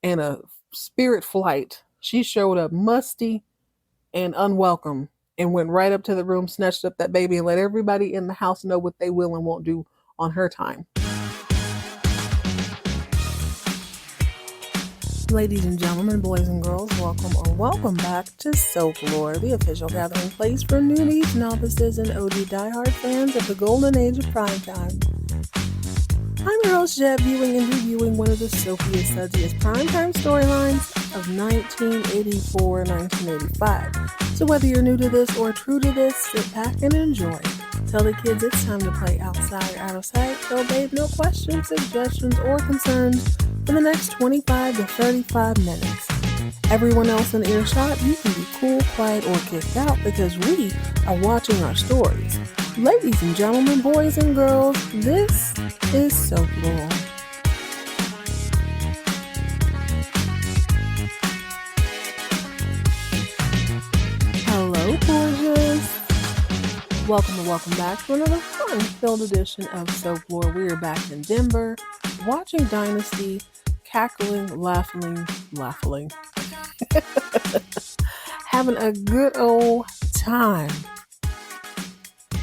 and a spirit flight. She showed up musty and unwelcome and went right up to the room, snatched up that baby, and let everybody in the house know what they will and won't do on her time. Ladies and gentlemen, boys and girls, welcome back to Soap Lore, the official gathering place for newbies, novices, and OG diehard fans of the golden age of primetime. I'm your host, Jeb, viewing and reviewing one of the soapiest, sudziest primetime storylines of 1984-1985. So whether you're new to this or true to this, sit back and enjoy. Tell the kids it's time to play outside or out of sight. They'll bathe no questions, suggestions, or concerns for the next 25 to 35 minutes. Everyone else in earshot, you can be cool, quiet, or kicked out because we are watching our stories. Ladies and gentlemen, boys and girls, this is Soap Lore. Hello, gorgeous. Welcome back to another fun-filled edition of Soap Lore. We are back in Denver, watching Dynasty, cackling, laughing, having a good old time.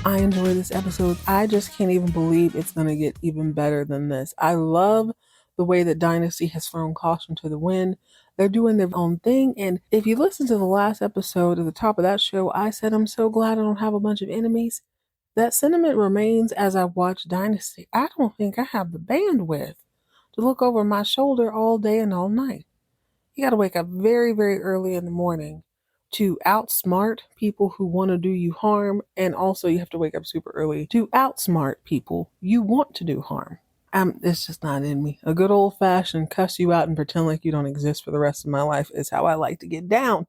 I enjoy this episode. I just can't even believe it's going to get even better than this. I love the way that Dynasty has thrown caution to the wind. They're doing their own thing. And if you listen to the last episode at the top of that show, I said, I'm so glad I don't have a bunch of enemies. That sentiment remains as I watch Dynasty. I don't think I have the bandwidth to look over my shoulder all day and all night. You got to wake up very, very early in the morning to outsmart people who want to do you harm, and also you have to wake up super early to outsmart people you want to do harm. It's just not in me. A good old-fashioned cuss you out and pretend like you don't exist for the rest of my life is how I like to get down.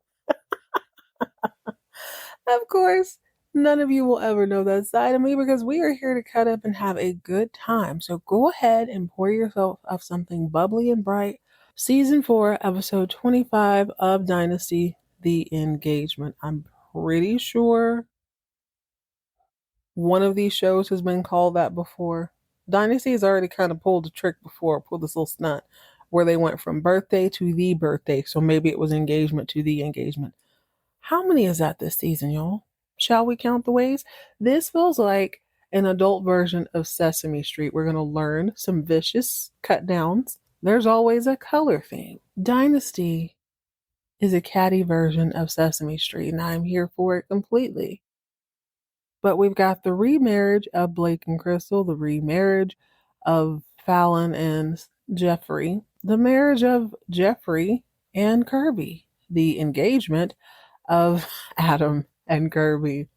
Of course, none of you will ever know that side of me because we are here to cut up and have a good time. So go ahead and pour yourself up something bubbly and bright. Season 4, episode 25 of Dynasty, The Engagement. I'm pretty sure one of these shows has been called that before. Dynasty has already kind of pulled a trick before, pulled this little stunt where they went from birthday to the birthday. So maybe it was engagement to the engagement. How many is that this season, y'all? Shall we count the ways? This feels like an adult version of Sesame Street. We're going to learn some vicious cut downs. There's always a color theme. Dynasty is a catty version of Sesame Street, and I'm here for it completely. But we've got the remarriage of Blake and Crystal, the remarriage of Fallon and Jeffrey, the marriage of Jeffrey and Kirby, the engagement of Adam and Kirby.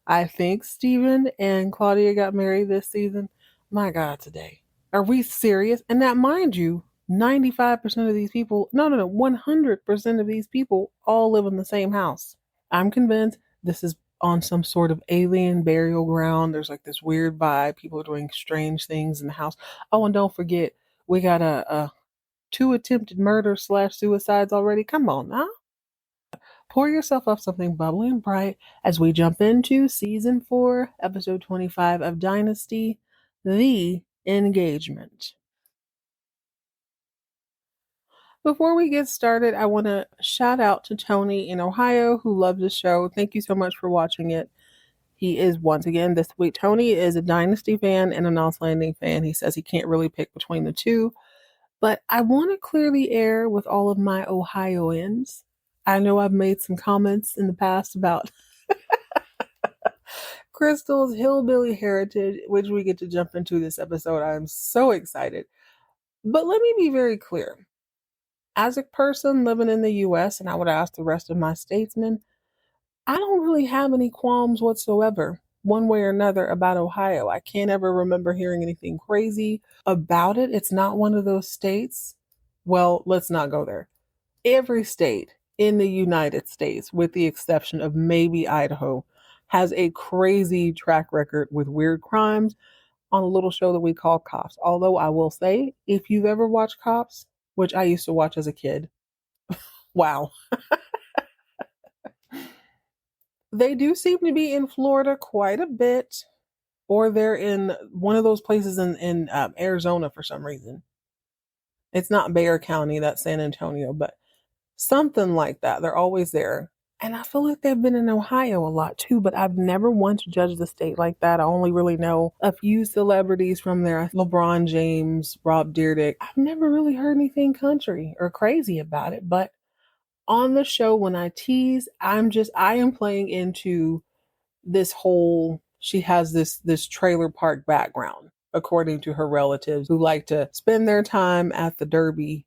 I think Steven and Claudia got married this season. My God, today. Are we serious? And that, mind you, 95% of these people, 100% of these people all live in the same house. I'm convinced this is on some sort of alien burial ground. There's like this weird vibe. People are doing strange things in the house. Oh, and don't forget, we got a 2 attempted murder / suicides already. Come on now. Pour yourself up something bubbly and bright as we jump into season 4, episode 25 of Dynasty, The Engagement. Before we get started, I want to shout out to Tony in Ohio who loves the show. Thank you so much for watching it. He is, once again, this week, Tony is a Dynasty fan and a Knots Landing fan. He says he can't really pick between the two. But I want to clearly air with all of my Ohioans. I know I've made some comments in the past about Crystal's hillbilly heritage, which we get to jump into this episode. I'm so excited. But let me be very clear. As a person living in the U.S., and I would ask the rest of my statesmen, I don't really have any qualms whatsoever, one way or another, about Ohio. I can't ever remember hearing anything crazy about it. It's not one of those states. Well, let's not go there. Every state in the United States, with the exception of maybe Idaho, has a crazy track record with weird crimes on a little show that we call Cops. Although I will say, if you've ever watched Cops, which I used to watch as a kid, wow. They do seem to be in Florida quite a bit, or they're in one of those places in Arizona for some reason. It's not Bexar County, that's San Antonio, but something like that. They're always there. And I feel like they've been in Ohio a lot too, but I've never once judged the state like that. I only really know a few celebrities from there. LeBron James, Rob Dyrdek. I've never really heard anything country or crazy about it, but on the show when I tease, I am playing into this whole she has this trailer park background, according to her relatives who like to spend their time at the Derby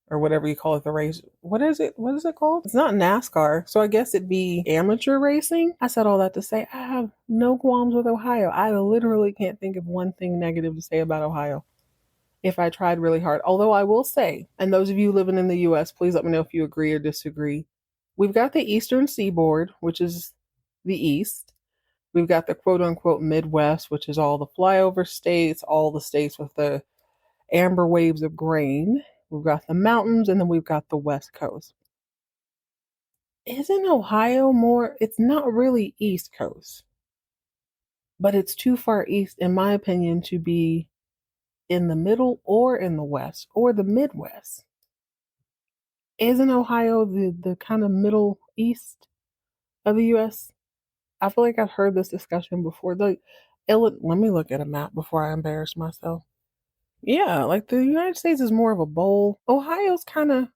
or whatever you call it, the race. What is it? What is it called? It's not NASCAR, so I guess it'd be amateur racing. I said all that to say I have no qualms with Ohio. I literally can't think of one thing negative to say about Ohio if I tried really hard. Although I will say, and those of you living in the US, please let me know if you agree or disagree. We've got the Eastern Seaboard, which is the East. We've got the quote unquote Midwest, which is all the flyover states, all the states with the amber waves of grain. We've got the mountains, and then we've got the West Coast. Isn't Ohio more? It's not really East Coast, but it's too far east, in my opinion, to be in the middle or in the West or the Midwest. Isn't Ohio the kind of middle east of the U.S.? I feel like I've heard this discussion before. Let me look at a map before I embarrass myself. Yeah, like the United States is more of a bowl. Ohio's kind of,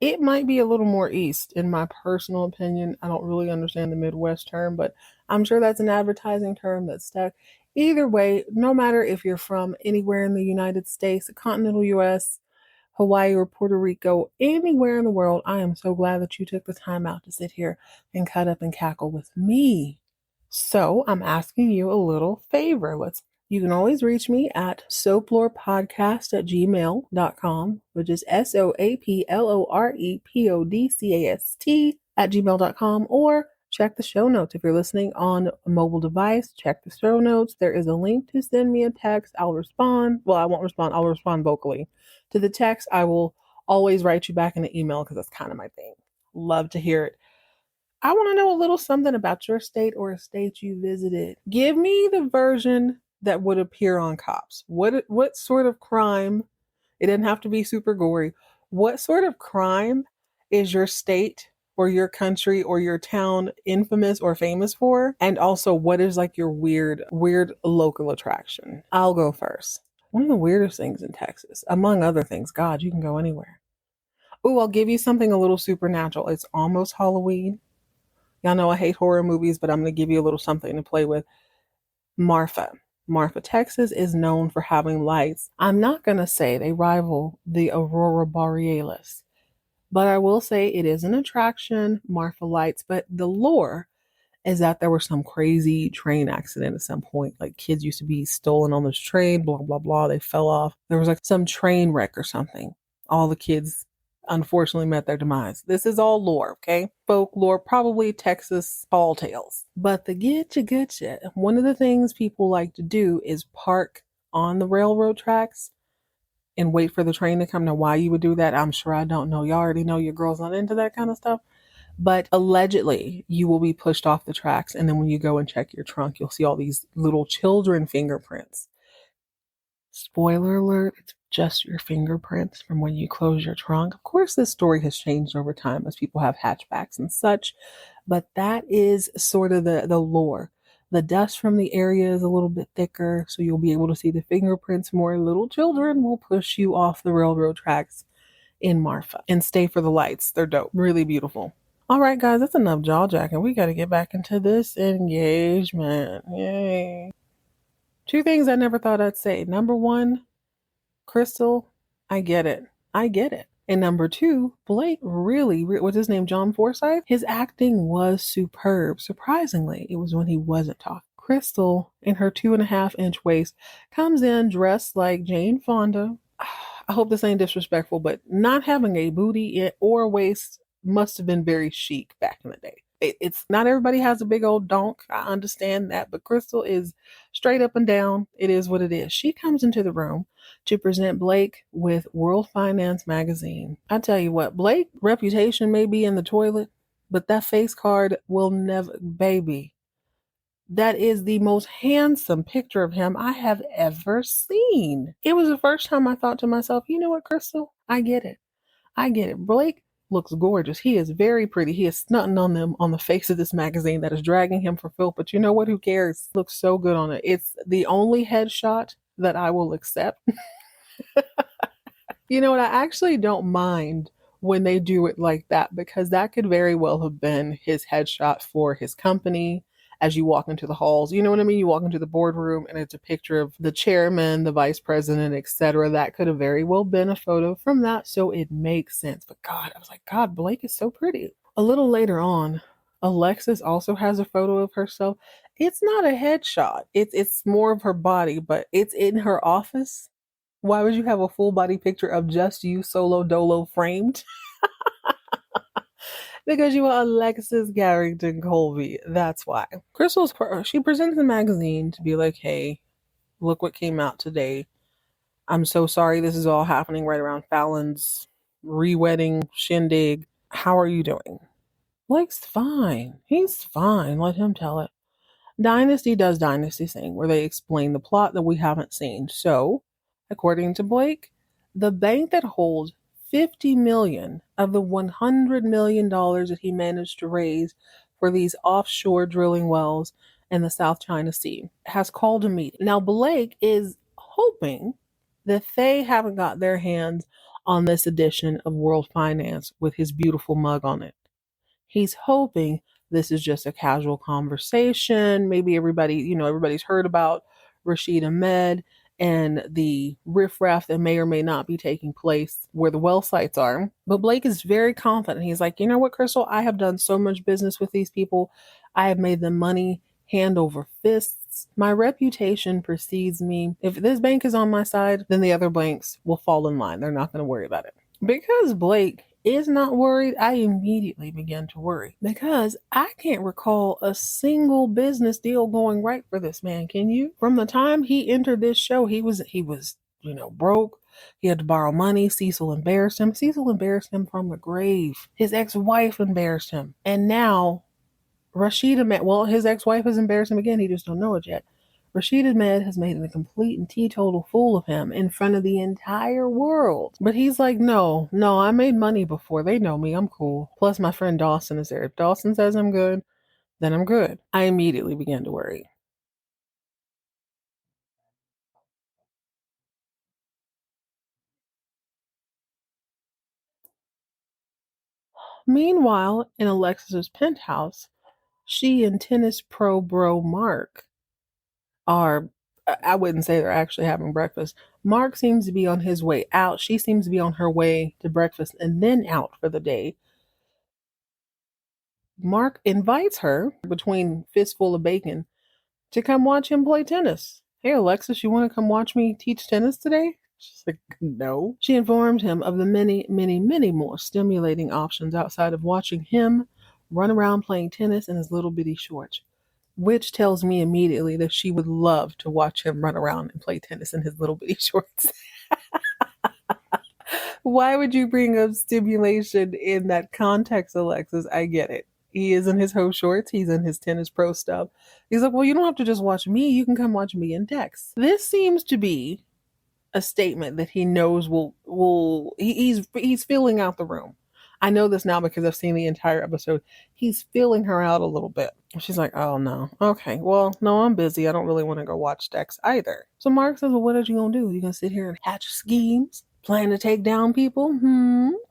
it might be a little more east, in my personal opinion. I don't really understand the Midwest term, but I'm sure that's an advertising term that's stuck. Either way, no matter if you're from anywhere in the United States, the continental US, Hawaii, or Puerto Rico, anywhere in the world, I am so glad that you took the time out to sit here and cut up and cackle with me. So I'm asking you a little favor. You can always reach me at soaplorepodcast@gmail.com, which is soaplorepodcast@gmail.com, or check the show notes. If you're listening on a mobile device, check the show notes. There is a link to send me a text. I'll respond. Well, I won't respond. I'll respond vocally. To the text, I will always write you back in an email because that's kind of my thing. Love to hear it. I want to know a little something about your state or a state you visited. Give me the version that would appear on Cops. What sort of crime? It didn't have to be super gory. What sort of crime is your state or your country or your town infamous or famous for? And also, what is like your weird local attraction? I'll go first. One of the weirdest things in Texas, among other things, God, you can go anywhere. Oh, I'll give you something a little supernatural. It's almost Halloween. Y'all know I hate horror movies, but I'm going to give you a little something to play with. Marfa. Marfa, Texas is known for having lights. I'm not going to say they rival the Aurora Borealis, but I will say it is an attraction, Marfa lights, but the lore is that there was some crazy train accident at some point. Like kids used to be stolen on this train, blah, blah, blah. They fell off. There was like some train wreck or something. All the kids unfortunately met their demise. This is all lore, okay? Folklore, probably Texas tall tales. But the getcha, one of the things people like to do is park on the railroad tracks and wait for the train to come. Now, why you would do that, I'm sure I don't know. Y'all already know your girl's not into that kind of stuff. But allegedly, you will be pushed off the tracks. And then when you go and check your trunk, you'll see all these little children fingerprints. Spoiler alert, it's just your fingerprints from when you close your trunk. Of course, this story has changed over time as people have hatchbacks and such, but that is sort of the lore. The dust from the area is a little bit thicker, so you'll be able to see the fingerprints more. Little children will push you off the railroad tracks in Marfa and stay for the lights. They're dope, really beautiful. All right, guys, that's enough jaw jacking. We got to get back into this engagement. Yay. Two things I never thought I'd say. Number one, Crystal, I get it. I get it. And number two, Blake really, what's his name, John Forsythe? His acting was superb. Surprisingly, it was when he wasn't talking. Crystal, in her 2.5-inch waist, comes in dressed like Jane Fonda. I hope this ain't disrespectful, but not having a booty or a waist must have been very chic back in the day. It's not everybody has a big old donk. I understand that, but Crystal is straight up and down. It is what it is. She comes into the room to present Blake with World Finance magazine. I tell you what, Blake's reputation may be in the toilet, but that face card will never, baby. That is the most handsome picture of him I have ever seen. It was the first time I thought to myself, you know what, Crystal? I get it. I get it. Blake looks gorgeous. He is very pretty. He is snutting on them on the face of this magazine that is dragging him for filth. But you know what? Who cares? Looks so good on it. It's the only headshot that I will accept. You know what? I actually don't mind when they do it like that because that could very well have been his headshot for his company as you walk into the halls. You know what I mean? You walk into the boardroom and it's a picture of the chairman, the vice president, etc. That could have very well been a photo from that, so it makes sense. But God, I was like, God, Blake is so pretty. A little later on, Alexis also has a photo of herself. It's not a headshot. It's more of her body, but it's in her office. Why would you have a full body picture of just you solo dolo framed? Because you are Alexis Carrington Colby. That's why. She presents the magazine to be like, hey, look what came out today. I'm so sorry this is all happening right around Fallon's re-wedding shindig. How are you doing? Blake's fine. He's fine. Let him tell it. Dynasty does Dynasty thing where they explain the plot that we haven't seen. So, according to Blake, the bank that holds 50 million of the $100 million that he managed to raise for these offshore drilling wells in the South China Sea has called a meeting. Now, Blake is hoping that they haven't got their hands on this edition of World Finance with his beautiful mug on it. He's hoping this is just a casual conversation. Maybe everybody's heard about Rashid Ahmed and the riffraff that may or may not be taking place where the well sites are. But Blake is very confident. He's like, you know what, Crystal? I have done so much business with these people. I have made them money hand over fists. My reputation precedes me. If this bank is on my side, then the other banks will fall in line. They're not going to worry about it. Because Blake is not worried, I immediately begin to worry because I can't recall a single business deal going right for this man. Can you? From the time he entered this show, he was broke. He had to borrow money. Cecil embarrassed him. Cecil embarrassed him from the grave. His ex-wife embarrassed him. And now Rashid Ahmed, well, his ex-wife has embarrassed him again. He just don't know it yet. Rashid Ahmed has made a complete and teetotal fool of him in front of the entire world. But he's like, no, I made money before. They know me. I'm cool. Plus, my friend Dawson is there. If Dawson says I'm good, then I'm good. I immediately began to worry. Meanwhile, in Alexis's penthouse, she and tennis pro bro Mark are, I wouldn't say they're actually having breakfast. Mark seems to be on his way out. She seems to be on her way to breakfast and then out for the day. Mark invites her, between fistful of bacon, to come watch him play tennis. Hey, Alexis, you want to come watch me teach tennis today? She's like, no. She informed him of the many, many, many more stimulating options outside of watching him run around playing tennis in his little bitty shorts, which tells me immediately that she would love to watch him run around and play tennis in his little bitty shorts. Why would you bring up stimulation in that context, Alexis? I get it. He is in his hoe shorts. He's in his tennis pro stuff. He's like, well, you don't have to just watch me. You can come watch me and Dex. This seems to be a statement that he knows he's filling out the room. I know this now because I've seen the entire episode. He's filling her out a little bit. She's like, oh no. Okay, well, no, I'm busy. I don't really want to go watch Dex either. So Mark says, well, what are you gonna do? You gonna sit here and hatch schemes? Plan to take down people?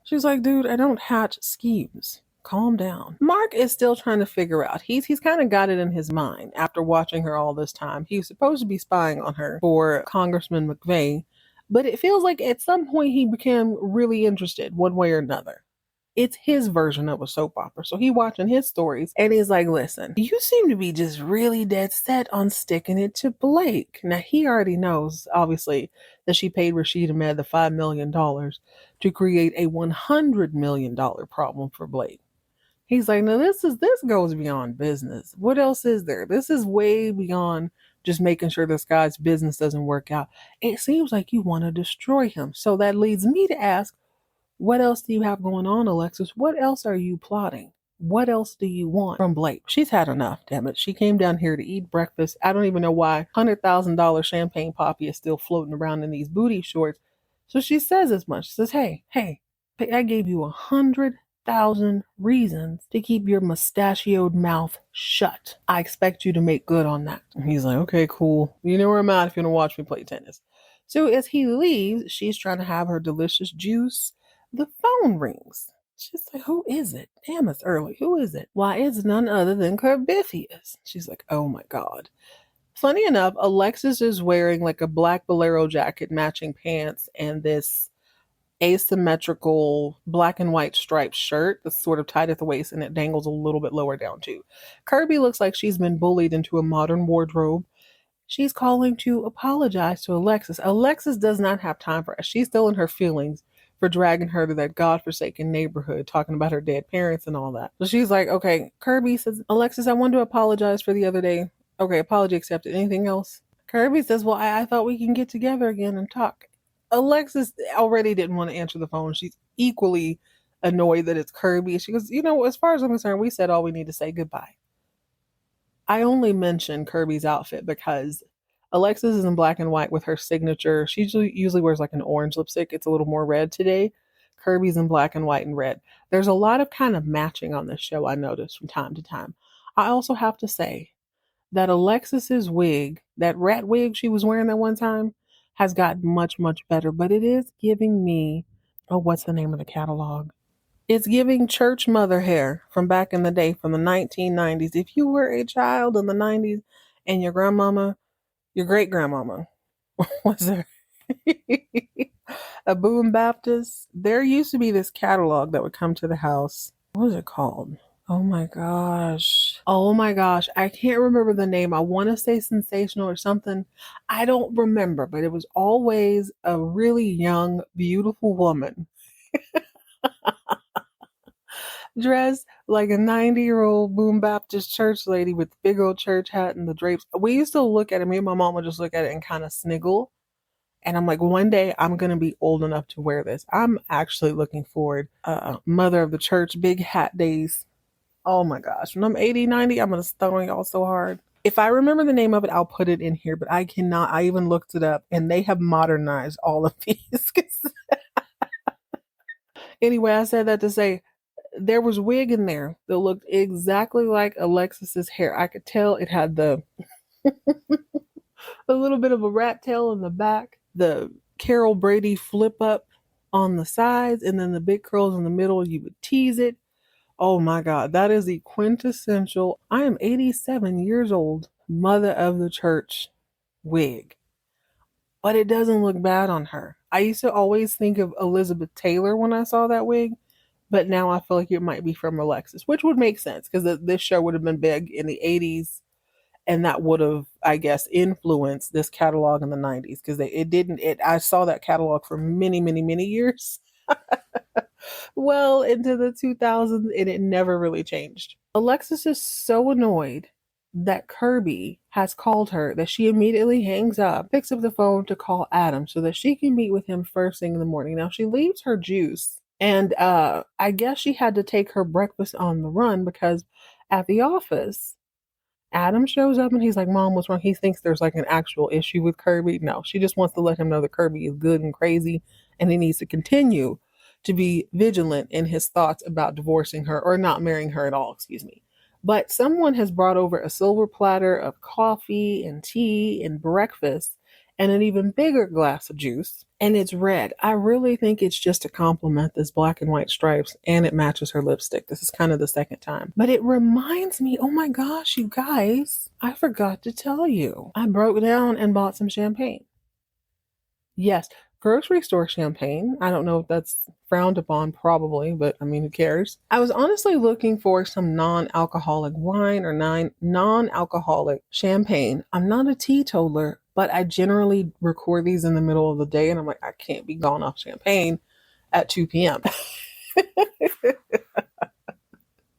She's like, dude, I don't hatch schemes. Calm down. Mark is still trying to figure out. He's kind of got it in his mind after watching her all this time. He was supposed to be spying on her for Congressman McVane, but it feels like at some point he became really interested one way or another. It's his version of a soap opera. So he watching his stories and he's like, listen, you seem to be just really dead set on sticking it to Blake. Now he already knows, obviously, that she paid Rashid Ahmed the $5 million to create a $100 million problem for Blake. He's like, no, this goes beyond business. What else is there? This is way beyond just making sure this guy's business doesn't work out. It seems like you want to destroy him. So that leads me to ask, what else do you have going on, Alexis? What else are you plotting? What else do you want from Blake? She's had enough, damn it. She came down here to eat breakfast. I don't even know why $100,000 champagne poppy is still floating around in these booty shorts. So she says as much. She says, hey, I gave you 100,000 reasons to keep your mustachioed mouth shut. I expect you to make good on that. And he's like, okay, cool. You know where I'm at if you want to watch me play tennis. So as he leaves, she's trying to have her delicious juice. The phone rings. She's like, who is it? Damn, it's early. Who is it? Why, it's none other than Carbitheus. She's like, oh my God. Funny enough, Alexis is wearing like a black bolero jacket, matching pants, and this asymmetrical black and white striped shirt that's sort of tight at the waist and it dangles a little bit lower down too. Kirby looks like she's been bullied into a modern wardrobe. She's calling to apologize to Alexis. Alexis does not have time for us. She's still in her feelings for dragging her to that godforsaken neighborhood, talking about her dead parents and all that. So she's like, okay, Kirby says, Alexis, I wanted to apologize for the other day. Okay, apology accepted. Anything else? Kirby says, well, I thought we can get together again and talk. Alexis already didn't want to answer the phone. She's equally annoyed that it's Kirby. She goes, as far as I'm concerned, we said all we need to say goodbye. I only mention Kirby's outfit because Alexis is in black and white with her signature. She usually wears like an orange lipstick. It's a little more red today. Kirby's in black and white and red. There's a lot of kind of matching on this show, I noticed from time to time. I also have to say that Alexis's wig, that rat wig she was wearing that one time, has gotten much, much better. But it is giving me, what's the name of the catalog? It's giving church mother hair from back in the day, from the 1990s. If you were a child in the 90s and your grandmama, your great grandmama, was there a Boom Baptist? There used to be this catalog that would come to the house. What was it called? Oh my gosh. Oh my gosh. I can't remember the name. I want to say Sensational or something. I don't remember, but it was always a really young, beautiful woman dressed like a 90-year-old Boom Baptist church lady with the big old church hat and the drapes. We used to look at it. Me and my mom would just look at it and kind of sniggle. And I'm like, one day I'm going to be old enough to wear this. I'm actually looking forward. Mother of the church, big hat days. Oh my gosh. When I'm 80, 90, I'm going to stun on y'all so hard. If I remember the name of it, I'll put it in here, but I cannot. I even looked it up and they have modernized all of these. Anyway, I said that to say there was wig in there that looked exactly like Alexis's hair. I could tell it had the a little bit of a rat tail in the back, the Carol Brady flip up on the sides, and then the big curls in the middle. You would tease it. Oh my God, that is the quintessential, I am 87 years old, mother of the church wig. But it doesn't look bad on her. I used to always think of Elizabeth Taylor when I saw that wig, but now I feel like it might be from Alexis, which would make sense because this show would have been big in the 80s, and that would have, I guess, influenced this catalog in the 90s because I saw that catalog for many, many, many years. Well into the 2000s, and it never really changed. Alexis is so annoyed that Kirby has called her that she immediately hangs up, picks up the phone to call Adam so that she can meet with him first thing in the morning. Now she leaves her juice, and I guess she had to take her breakfast on the run because at the office, Adam shows up and he's like, Mom, what's wrong? He thinks there's like an actual issue with Kirby. No, she just wants to let him know that Kirby is good and crazy and he needs to continue to be vigilant in his thoughts about divorcing her or not marrying her at all, excuse me. But someone has brought over a silver platter of coffee and tea and breakfast and an even bigger glass of juice, and it's red. I really think it's just to complement this black and white stripes, and it matches her lipstick. This is kind of the second time. But it reminds me, oh my gosh, you guys, I forgot to tell you. I broke down and bought some champagne. Yes, grocery store champagne. I don't know if that's frowned upon, probably, but I mean, who cares? I was honestly looking for some non-alcoholic wine or non-alcoholic champagne. I'm not a teetotaler, but I generally record these in the middle of the day, and I'm like, I can't be gone off champagne at 2 p.m.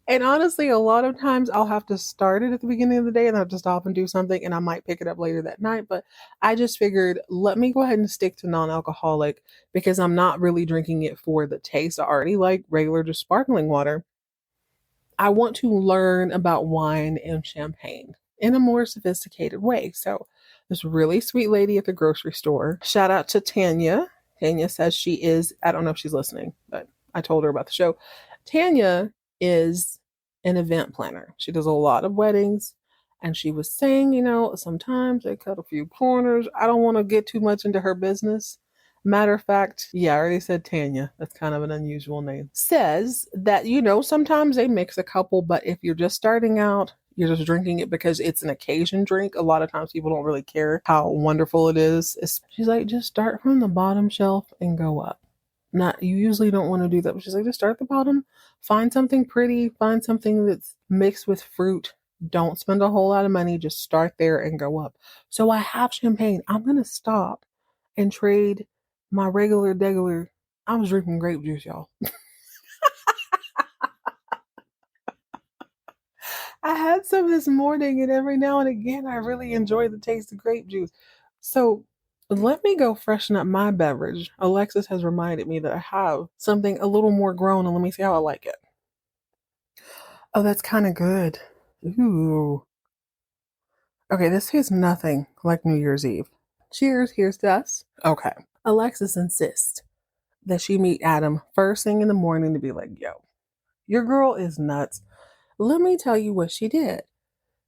And honestly, a lot of times I'll have to start it at the beginning of the day and I'll have to stop and do something and I might pick it up later that night. But I just figured, let me go ahead and stick to non-alcoholic because I'm not really drinking it for the taste. I already like regular, just sparkling water. I want to learn about wine and champagne in a more sophisticated way. So, this really sweet lady at the grocery store, shout out to Tanya. Tanya says she is, I don't know if she's listening, but I told her about the show. Tanya is an event planner. She does a lot of weddings. And she was saying, sometimes they cut a few corners. I don't want to get too much into her business. Matter of fact, yeah, I already said Tanya. That's kind of an unusual name. Says that, sometimes they mix a couple, but if you're just starting out, you're just drinking it because it's an occasion drink. A lot of times people don't really care how wonderful it is. She's like, just start from the bottom shelf and go up. Not, you usually don't want to do that, but she's like, just start at the bottom, find something pretty, find something that's mixed with fruit. Don't spend a whole lot of money, just start there and go up. So I have champagne. I'm going to stop and trade my regular. I was drinking grape juice, y'all. I had some this morning, and every now and again, I really enjoy the taste of grape juice. So let me go freshen up my beverage. Alexis has reminded me that I have something a little more grown, and let me see how I like it. Oh, that's kind of good. Ooh. Okay, this tastes nothing like New Year's Eve. Cheers, here's to us. Okay. Alexis insists that she meet Adam first thing in the morning to be like, yo, your girl is nuts. Let me tell you what she did.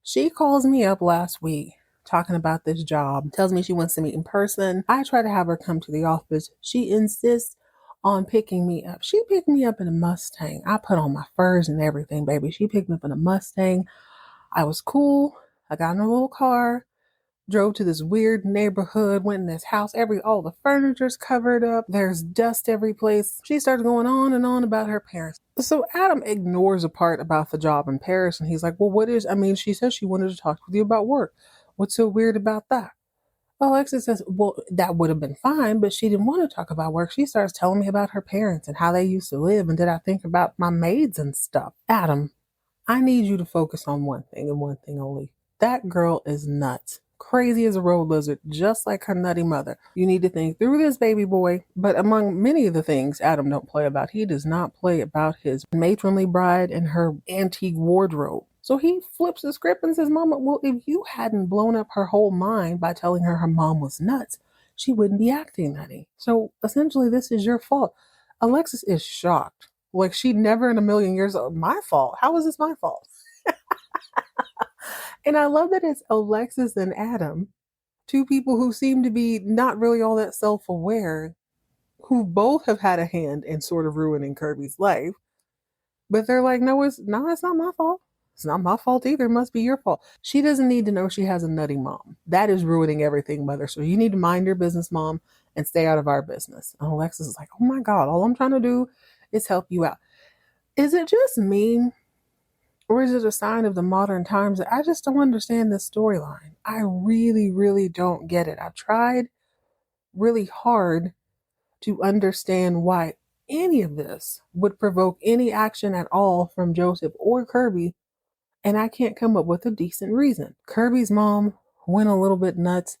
She calls me up last week talking about this job, tells me she wants to meet in person. I try to have her come to the office. She insists on picking me up. She picked me up in a Mustang. I put on my furs and everything, baby. She picked me up in a Mustang. I was cool. I got in a little car, drove to this weird neighborhood, went in this house. All the furniture's covered up. There's dust every place. She starts going on and on about her parents. So Adam ignores a part about the job in Paris, and he's like, well, she said she wanted to talk with you about work. What's so weird about that? Alexis says, well, that would have been fine, but she didn't want to talk about work. She starts telling me about her parents and how they used to live, and did I think about my maids and stuff. Adam, I need you to focus on one thing and one thing only. That girl is nuts. Crazy as a road lizard, just like her nutty mother. You need to think through this, baby boy. But among many of the things Adam don't play about, he does not play about his matronly bride and her antique wardrobe. So he flips the script and says, Mama, well, if you hadn't blown up her whole mind by telling her mom was nuts, she wouldn't be acting nutty. So essentially, this is your fault. Alexis is shocked. Like, she never in a million years, my fault. How is this my fault? And I love that it's Alexis and Adam, two people who seem to be not really all that self-aware, who both have had a hand in sort of ruining Kirby's life. But they're like, no, it's not my fault. It's not my fault either. It must be your fault. She doesn't need to know she has a nutty mom. That is ruining everything, mother. So you need to mind your business, Mom, and stay out of our business. And Alexis is like, oh my God, all I'm trying to do is help you out. Is it just me? Or is it a sign of the modern times that I just don't understand this storyline? I really, really don't get it. I've tried really hard to understand why any of this would provoke any action at all from Joseph or Kirby, and I can't come up with a decent reason. Kirby's mom went a little bit nuts,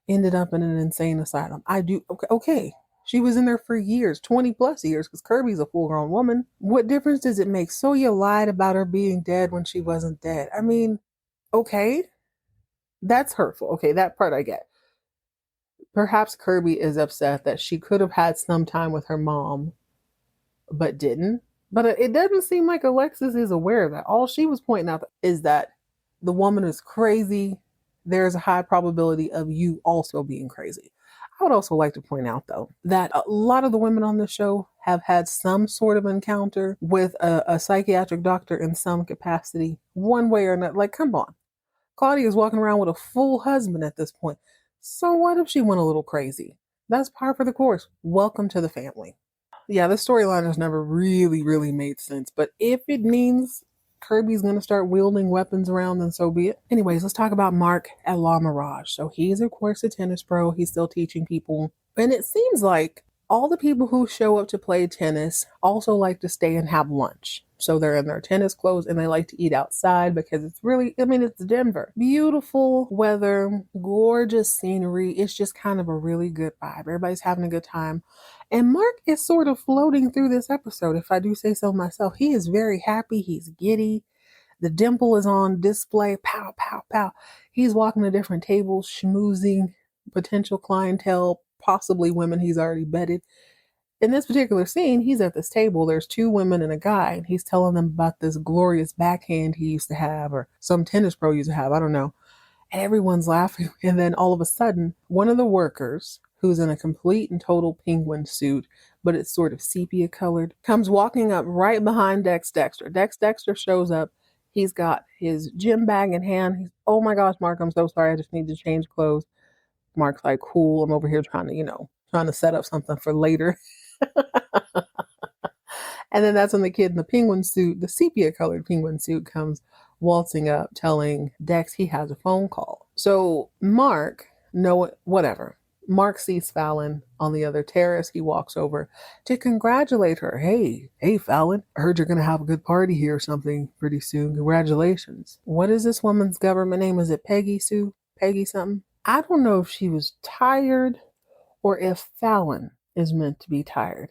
ended up in an insane asylum. Okay. She was in there for years, 20 plus years, because Kirby's a full-grown woman. What difference does it make? Soya lied about her being dead when she wasn't dead. I mean, okay, that's hurtful. Okay, that part I get. Perhaps Kirby is upset that she could have had some time with her mom, but didn't. But it doesn't seem like Alexis is aware of that. All she was pointing out is that the woman is crazy. There's a high probability of you also being crazy. I would also like to point out, though, that a lot of the women on the show have had some sort of encounter with a psychiatric doctor in some capacity, one way or another. Like, come on. Claudia's walking around with a full husband at this point. So what if she went a little crazy? That's par for the course. Welcome to the family. Yeah, the storyline has never really, really made sense. But if it means Kirby's going to start wielding weapons around, then so be it. Anyways, let's talk about Mark at La Mirage. So he's, of course, a tennis pro. He's still teaching people. And it seems like all the people who show up to play tennis also like to stay and have lunch. So they're in their tennis clothes and they like to eat outside because it's really, I mean, it's Denver. Beautiful weather, gorgeous scenery. It's just kind of a really good vibe. Everybody's having a good time. And Mark is sort of floating through this episode, if I do say so myself. He is very happy. He's giddy. The dimple is on display. Pow, pow, pow. He's walking to different tables, schmoozing potential clientele, possibly women he's already vetted. In this particular scene, he's at this table. There's two women and a guy, and he's telling them about this glorious backhand he used to have, or some tennis pro used to have. I don't know. And everyone's laughing. And then all of a sudden, one of the workers, who's in a complete and total penguin suit, but it's sort of sepia colored, comes walking up right behind Dex Dexter. Dex Dexter shows up. He's got his gym bag in hand. He's, oh my gosh, Mark, I'm so sorry. I just need to change clothes. Mark's like, cool. I'm over here trying to, trying to set up something for later. And then that's when the kid in the penguin suit, the sepia colored penguin suit, comes waltzing up telling Dex he has a phone call. So Mark, whatever. Mark sees Fallon on the other terrace. He walks over to congratulate her. Hey, Fallon, I heard you're going to have a good party here or something pretty soon. Congratulations. What is this woman's government name? Is it Peggy Sue? Peggy something? I don't know if she was tired or if Fallon is meant to be tired.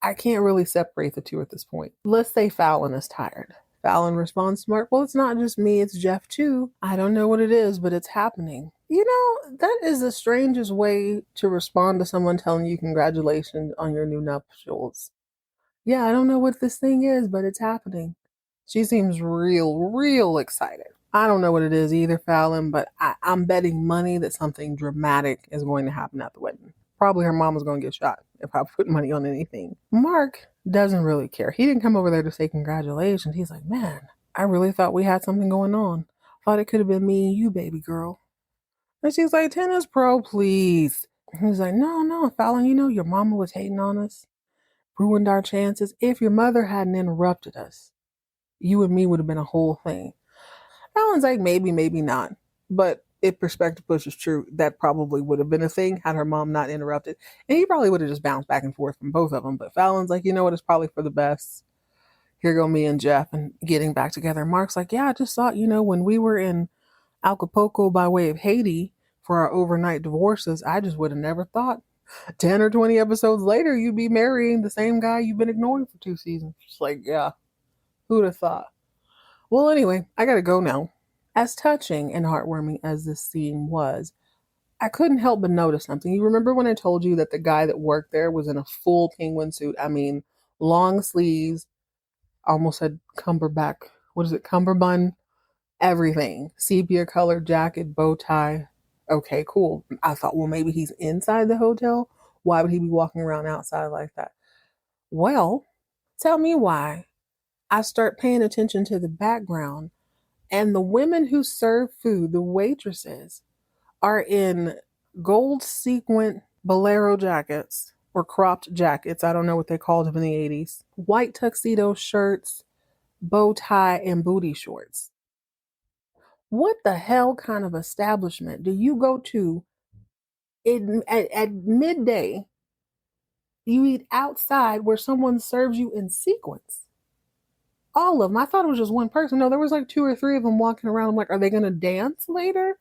I can't really separate the two at this point. Let's say Fallon is tired. Fallon responds to Mark, well, it's not just me, it's Jeff too. I don't know what it is, but it's happening. That is the strangest way to respond to someone telling you congratulations on your new nuptials. Yeah, I don't know what this thing is, but it's happening. She seems real excited. I don't know what it is either, Fallon, but I'm betting money that something dramatic is going to happen at the wedding. Probably her mom was going to get shot if I put money on anything. Mark doesn't really care. He didn't come over there to say congratulations. He's like, man, I really thought we had something going on. Thought it could have been me and you, baby girl. And she's like, tennis pro, please. He's like, no, Fallon, your mama was hating on us. Ruined our chances. If your mother hadn't interrupted us, you and me would have been a whole thing. Fallon's like, maybe not. But if perspective pushes true, that probably would have been a thing had her mom not interrupted. And he probably would have just bounced back and forth from both of them. But Fallon's like, you know what? It's probably for the best. Here go me and Jeff and getting back together. Mark's like, yeah, I just thought, when we were in Acapulco by way of Haiti for our overnight divorces, I just would have never thought 10 or 20 episodes later, you'd be marrying the same guy you've been ignoring for 2 seasons. It's like, yeah, who'd have thought? Well, anyway, I gotta go now. As touching and heartwarming as this scene was, I couldn't help but notice something. You remember when I told you that the guy that worked there was in a full penguin suit? I mean, long sleeves, almost said cumberback. What is it? Cummerbund? Everything. Sepia colored jacket, bow tie. Okay, cool. I thought, well, maybe he's inside the hotel. Why would he be walking around outside like that? Well, tell me why. I start paying attention to the background, and the women who serve food, the waitresses, are in gold sequin bolero jackets or cropped jackets. I don't know what they called them in the 80s. White tuxedo shirts, bow tie, and booty shorts. What the hell kind of establishment do you go to at midday? You eat outside where someone serves you in sequins. All of them. I thought it was just one person. No, there was like 2 or 3 of them walking around. I'm like, are they going to dance later?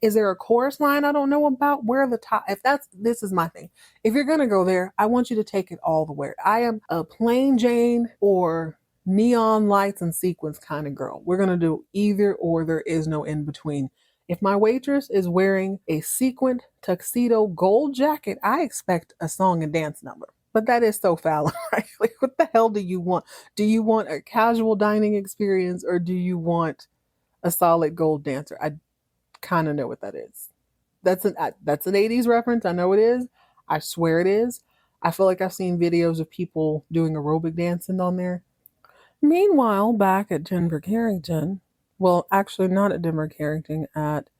Is there a chorus line I don't know about? Where are the top? This is my thing. If you're going to go there, I want you to take it all the way. I am a plain Jane or neon lights and sequins kind of girl. We're going to do either or. There is no in between. If my waitress is wearing a sequined tuxedo gold jacket, I expect a song and dance number. But that is so Fallon, right? Like, what the hell do you want? Do you want a casual dining experience or do you want a solid gold dancer? I kind of know what that is. That's an 80s reference. I know it is. I swear it is. I feel like I've seen videos of people doing aerobic dancing on there. Meanwhile, back at Denver Carrington, well, actually not at Denver Carrington, at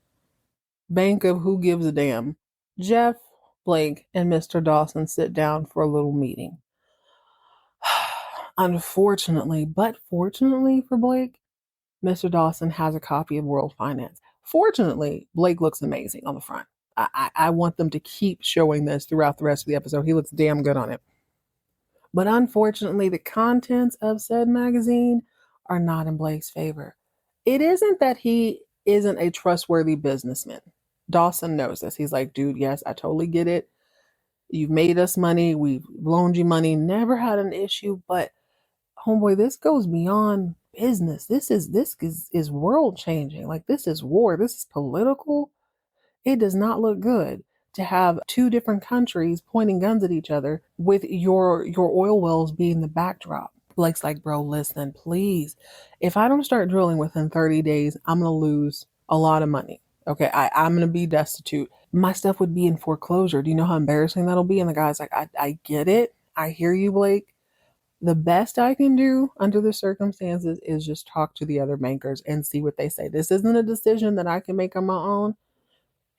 Bank of Who Gives a Damn, Jeff, Blake, and Mr. Dawson sit down for a little meeting. Unfortunately, but fortunately for Blake, Mr. Dawson has a copy of World Finance. Fortunately, Blake looks amazing on the front. I want them to keep showing this throughout the rest of the episode. He looks damn good on it. But unfortunately, the contents of said magazine are not in Blake's favor. It isn't that he isn't a trustworthy businessman. Dawson knows this. He's like, dude, yes, I totally get it. You've made us money. We've loaned you money. Never had an issue. But homeboy, this goes beyond business. This is world changing. Like this is war. This is political. It does not look good to have two different countries pointing guns at each other with your oil wells being the backdrop. Blake's like, bro, listen, please. If I don't start drilling within 30 days, I'm gonna lose a lot of money. Okay, I'm gonna be destitute. My stuff would be in foreclosure. Do you know how embarrassing that'll be? And the guy's like, I get it. I hear you, Blake. The best I can do under the circumstances is just talk to the other bankers and see what they say. This isn't a decision that I can make on my own.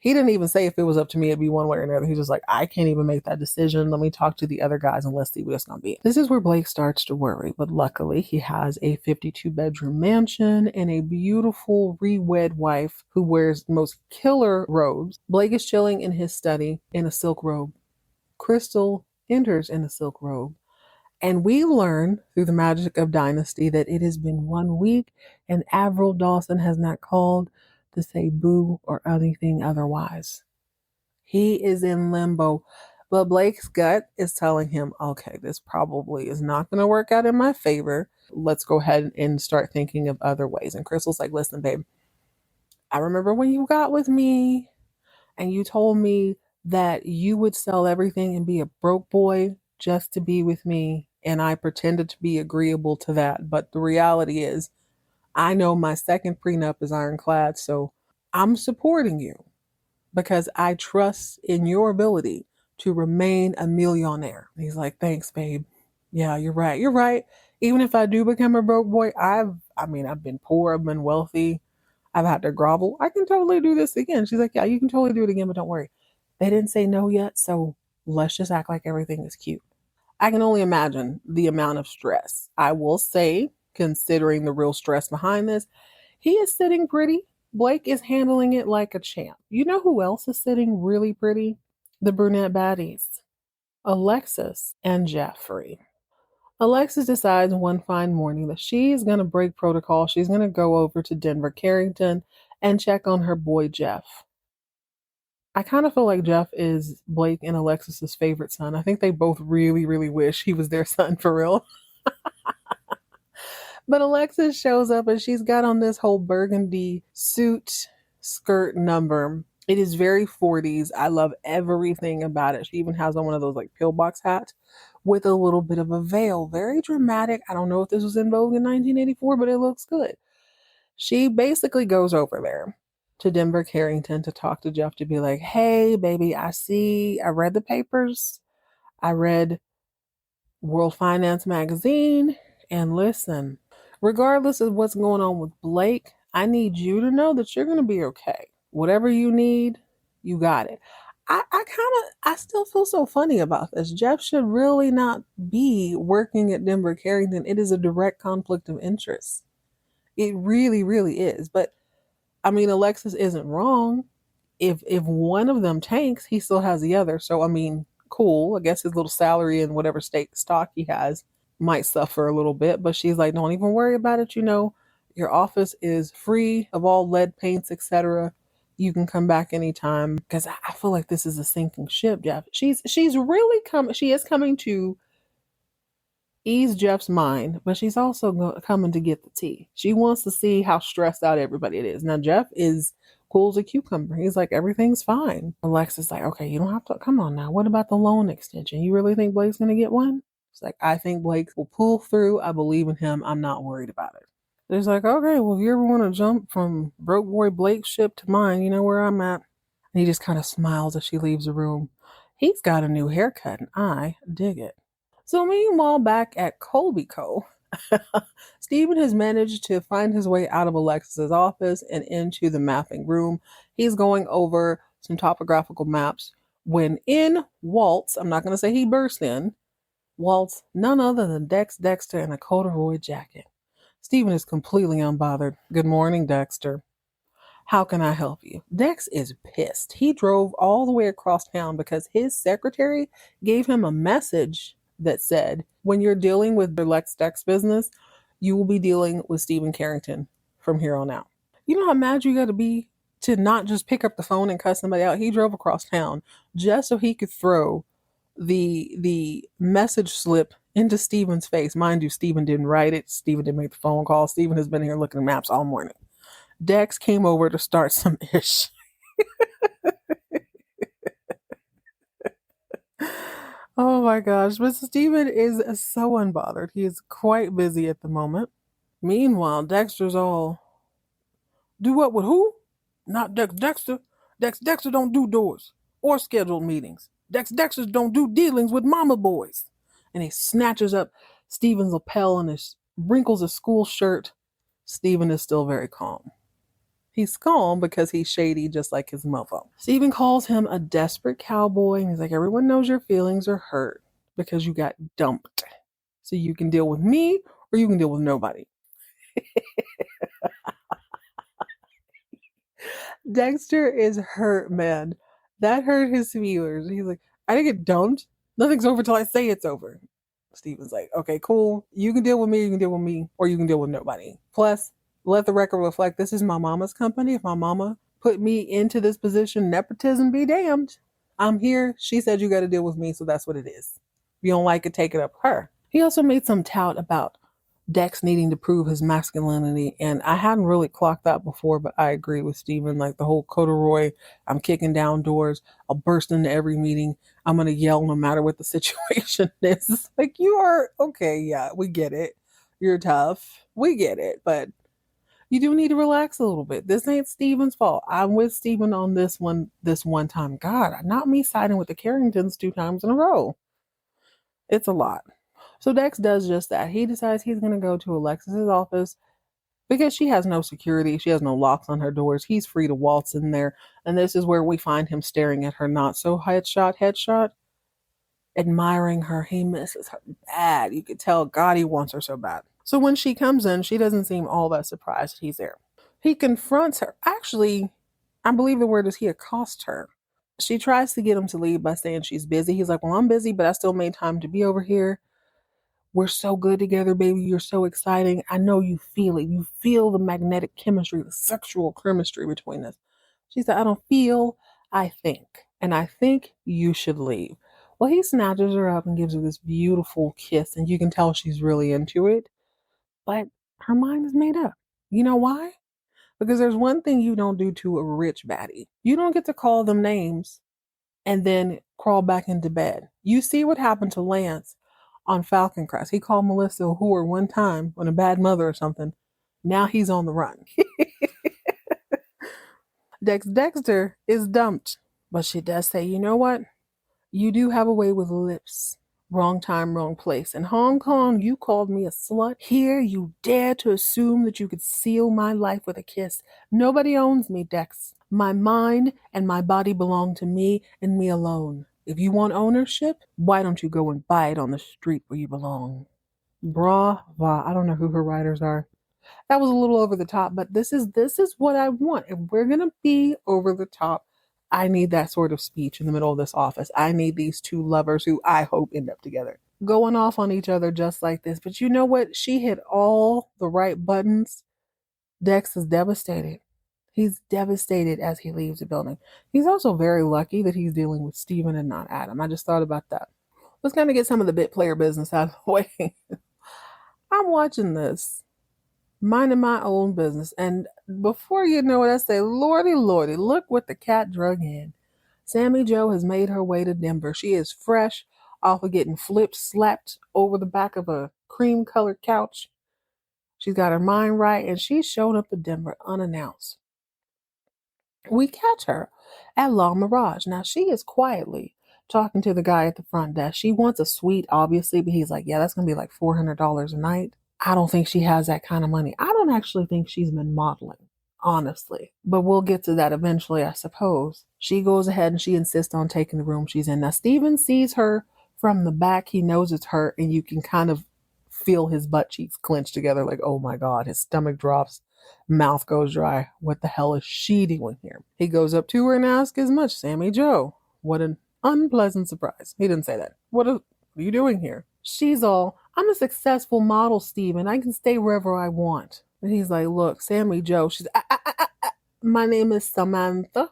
He didn't even say if it was up to me, it'd be one way or another. He's just like, I can't even make that decision. Let me talk to the other guys and let's see what it's going to be. This is where Blake starts to worry, but luckily he has a 52-bedroom mansion and a beautiful re-wed wife who wears the most killer robes. Blake is chilling in his study in a silk robe. Crystal enters in a silk robe. And we learn through the magic of Dynasty that it has been 1 week and Avril Dawson has not called to say boo or anything otherwise. He is in limbo. But Blake's gut is telling him, okay, this probably is not going to work out in my favor. Let's go ahead and start thinking of other ways. And Crystal's like, listen, babe, I remember when you got with me and you told me that you would sell everything and be a broke boy just to be with me. And I pretended to be agreeable to that. But the reality is, I know my second prenup is ironclad. So I'm supporting you because I trust in your ability to remain a millionaire. He's like, thanks, babe. Yeah, you're right. You're right. Even if I do become a broke boy, I've been poor, I've been wealthy, I've had to grovel. I can totally do this again. She's like, yeah, you can totally do it again, but don't worry. They didn't say no yet, so let's just act like everything is cute. I can only imagine the amount of stress. I will say, considering the real stress behind this, he is sitting pretty. Blake is handling it like a champ. You know who else is sitting really pretty? The brunette baddies, Alexis and Jeffrey. Alexis decides one fine morning that she is going to break protocol. She's going to go over to Denver Carrington and check on her boy Jeff. I kind of feel like Jeff is Blake and Alexis's favorite son. I think they both really, really wish he was their son for real. But Alexis shows up and she's got on this whole burgundy suit skirt number. It is very 40s. I love everything about it. She even has on one of those like pillbox hats with a little bit of a veil. Very dramatic. I don't know if this was in vogue in 1984, but it looks good. She basically goes over there to Denver Carrington to talk to Jeff to be like, hey, baby, I read the papers. I read World Finance Magazine. And listen, regardless of what's going on with Blake, I need you to know that you're going to be okay. Whatever you need, you got it. I still feel so funny about this. Jeff should really not be working at Denver Carrington. It is a direct conflict of interest. It really, really is. But I mean, Alexis isn't wrong. If one of them tanks, he still has the other. So I mean, cool. I guess his little salary and whatever stake stock he has might suffer a little bit. But she's like, don't even worry about it. You know, your office is free of all lead paints, etc. You can come back anytime because I feel like this is a sinking ship, Jeff. She's really coming. She is coming to ease Jeff's mind, but she's also coming to get the tea. She wants to see how stressed out everybody it is. Now, Jeff is cool as a cucumber. He's like, everything's fine. Alexa's like, okay, you don't have to. Come on now. What about the loan extension? You really think Blake's going to get one? It's like, I think Blake will pull through. I believe in him. I'm not worried about it. It's like, okay, well, if you ever want to jump from broke boy Blake's ship to mine, you know where I'm at. And he just kind of smiles as she leaves the room. He's got a new haircut, and I dig it. So meanwhile, back at Colby Co., Stephen has managed to find his way out of Alexis's office and into the mapping room. He's going over some topographical maps when in waltz, I'm not going to say he burst in, waltz none other than Dex Dexter in a corduroy jacket. Stephen is completely unbothered. Good morning, Dexter. How can I help you? Dex is pissed. He drove all the way across town because his secretary gave him a message that said, when you're dealing with your Lex Dex business, you will be dealing with Stephen Carrington from here on out. You know how mad you got to be to not just pick up the phone and cuss somebody out? He drove across town just so he could throw the message slip into Stephen's face. Mind you, Stephen didn't write it. Stephen didn't make the phone call. Stephen has been here looking at maps all morning. Dex came over to start some ish. Oh my gosh, but Stephen is so unbothered. He is quite busy at the moment. Meanwhile, Dexter's all, do what with who? Not Dex Dexter. Dex Dexter don't do doors or scheduled meetings. Dex Dexter don't do dealings with mama boys. And he snatches up Stephen's lapel and wrinkles his school shirt. Stephen is still very calm. He's calm because he's shady just like his mother. Stephen calls him a desperate cowboy, and he's like, everyone knows your feelings are hurt because you got dumped. So you can deal with me or you can deal with nobody. Dexter is hurt, man. That hurt his feelers. He's like, I didn't get dumped. Nothing's over till I say it's over. Steven's like, okay, cool. You can deal with me, you can deal with me, or you can deal with nobody. Plus, let the record reflect this is my mama's company. If my mama put me into this position, nepotism be damned. I'm here. She said you got to deal with me, so that's what it is. If you don't like it, take it up her. He also made some tout about Dex needing to prove his masculinity, and I hadn't really clocked that before, but I agree with Steven. Like the whole corduroy, I'm kicking down doors, I'll burst into every meeting, I'm gonna yell no matter what the situation is. It's like, you are okay, yeah, we get it. You're tough. We get it, but you do need to relax a little bit. This ain't Steven's fault. I'm with Steven on this one time. God, not me siding with the Carringtons 2 times in a row. It's a lot. So Dex does just that. He decides he's going to go to Alexis's office because she has no security. She has no locks on her doors. He's free to waltz in there. And this is where we find him staring at her not so headshot, admiring her. He misses her bad. You could tell, God, he wants her so bad. So when she comes in, she doesn't seem all that surprised that he's there. He confronts her. Actually, I believe the word is he accosts her. She tries to get him to leave by saying she's busy. He's like, well, I'm busy, but I still made time to be over here. We're so good together, baby. You're so exciting. I know you feel it. You feel the magnetic chemistry, the sexual chemistry between us. She said, I don't feel, I think. And I think you should leave. Well, he snatches her up and gives her this beautiful kiss, and you can tell she's really into it. But her mind is made up. You know why? Because there's one thing you don't do to a rich baddie. You don't get to call them names and then crawl back into bed. You see what happened to Lance on Falcon Crest. He called Melissa a whore one time when a bad mother or something. Now he's on the run. Dexter is dumped. But she does say, you know what? You do have a way with lips. Wrong time, wrong place. In Hong Kong, you called me a slut. Here, you dare to assume that you could seal my life with a kiss. Nobody owns me, Dex. My mind and my body belong to me and me alone. If you want ownership, why don't you go and buy it on the street where you belong? Brava. I don't know who her writers are. That was a little over the top, but this is what I want. If we're gonna be over the top, I need that sort of speech in the middle of this office. I need these 2 lovers who I hope end up together, going off on each other just like this. But you know what? She hit all the right buttons. Dex is devastated. He's devastated as he leaves the building. He's also very lucky that he's dealing with Steven and not Adam. I just thought about that. Let's kind of get some of the bit player business out of the way. I'm watching this, minding my own business, and before you know it, I say, Lordy, Lordy, look what the cat drug in. Sammy Jo has made her way to Denver. She is fresh off of getting slapped over the back of a cream-colored couch. She's got her mind right, and she's shown up to Denver unannounced. We catch her at La Mirage. Now, she is quietly talking to the guy at the front desk. She wants a suite, obviously, but he's like, yeah, that's going to be like $400 a night. I don't think she has that kind of money. I don't actually think she's been modeling, honestly. But we'll get to that eventually, I suppose. She goes ahead and she insists on taking the room she's in. Now, Steven sees her from the back. He knows it's her, and you can kind of feel his butt cheeks clench together like, oh my God, his stomach drops, mouth goes dry. What the hell is she doing here? He goes up to her and asks as much. Sammy Jo. What an unpleasant surprise. He didn't say that. What are you doing here? She's all, I'm a successful model, Steven. I can stay wherever I want. And he's like, look, Sammy Jo. She's, my name is Samantha.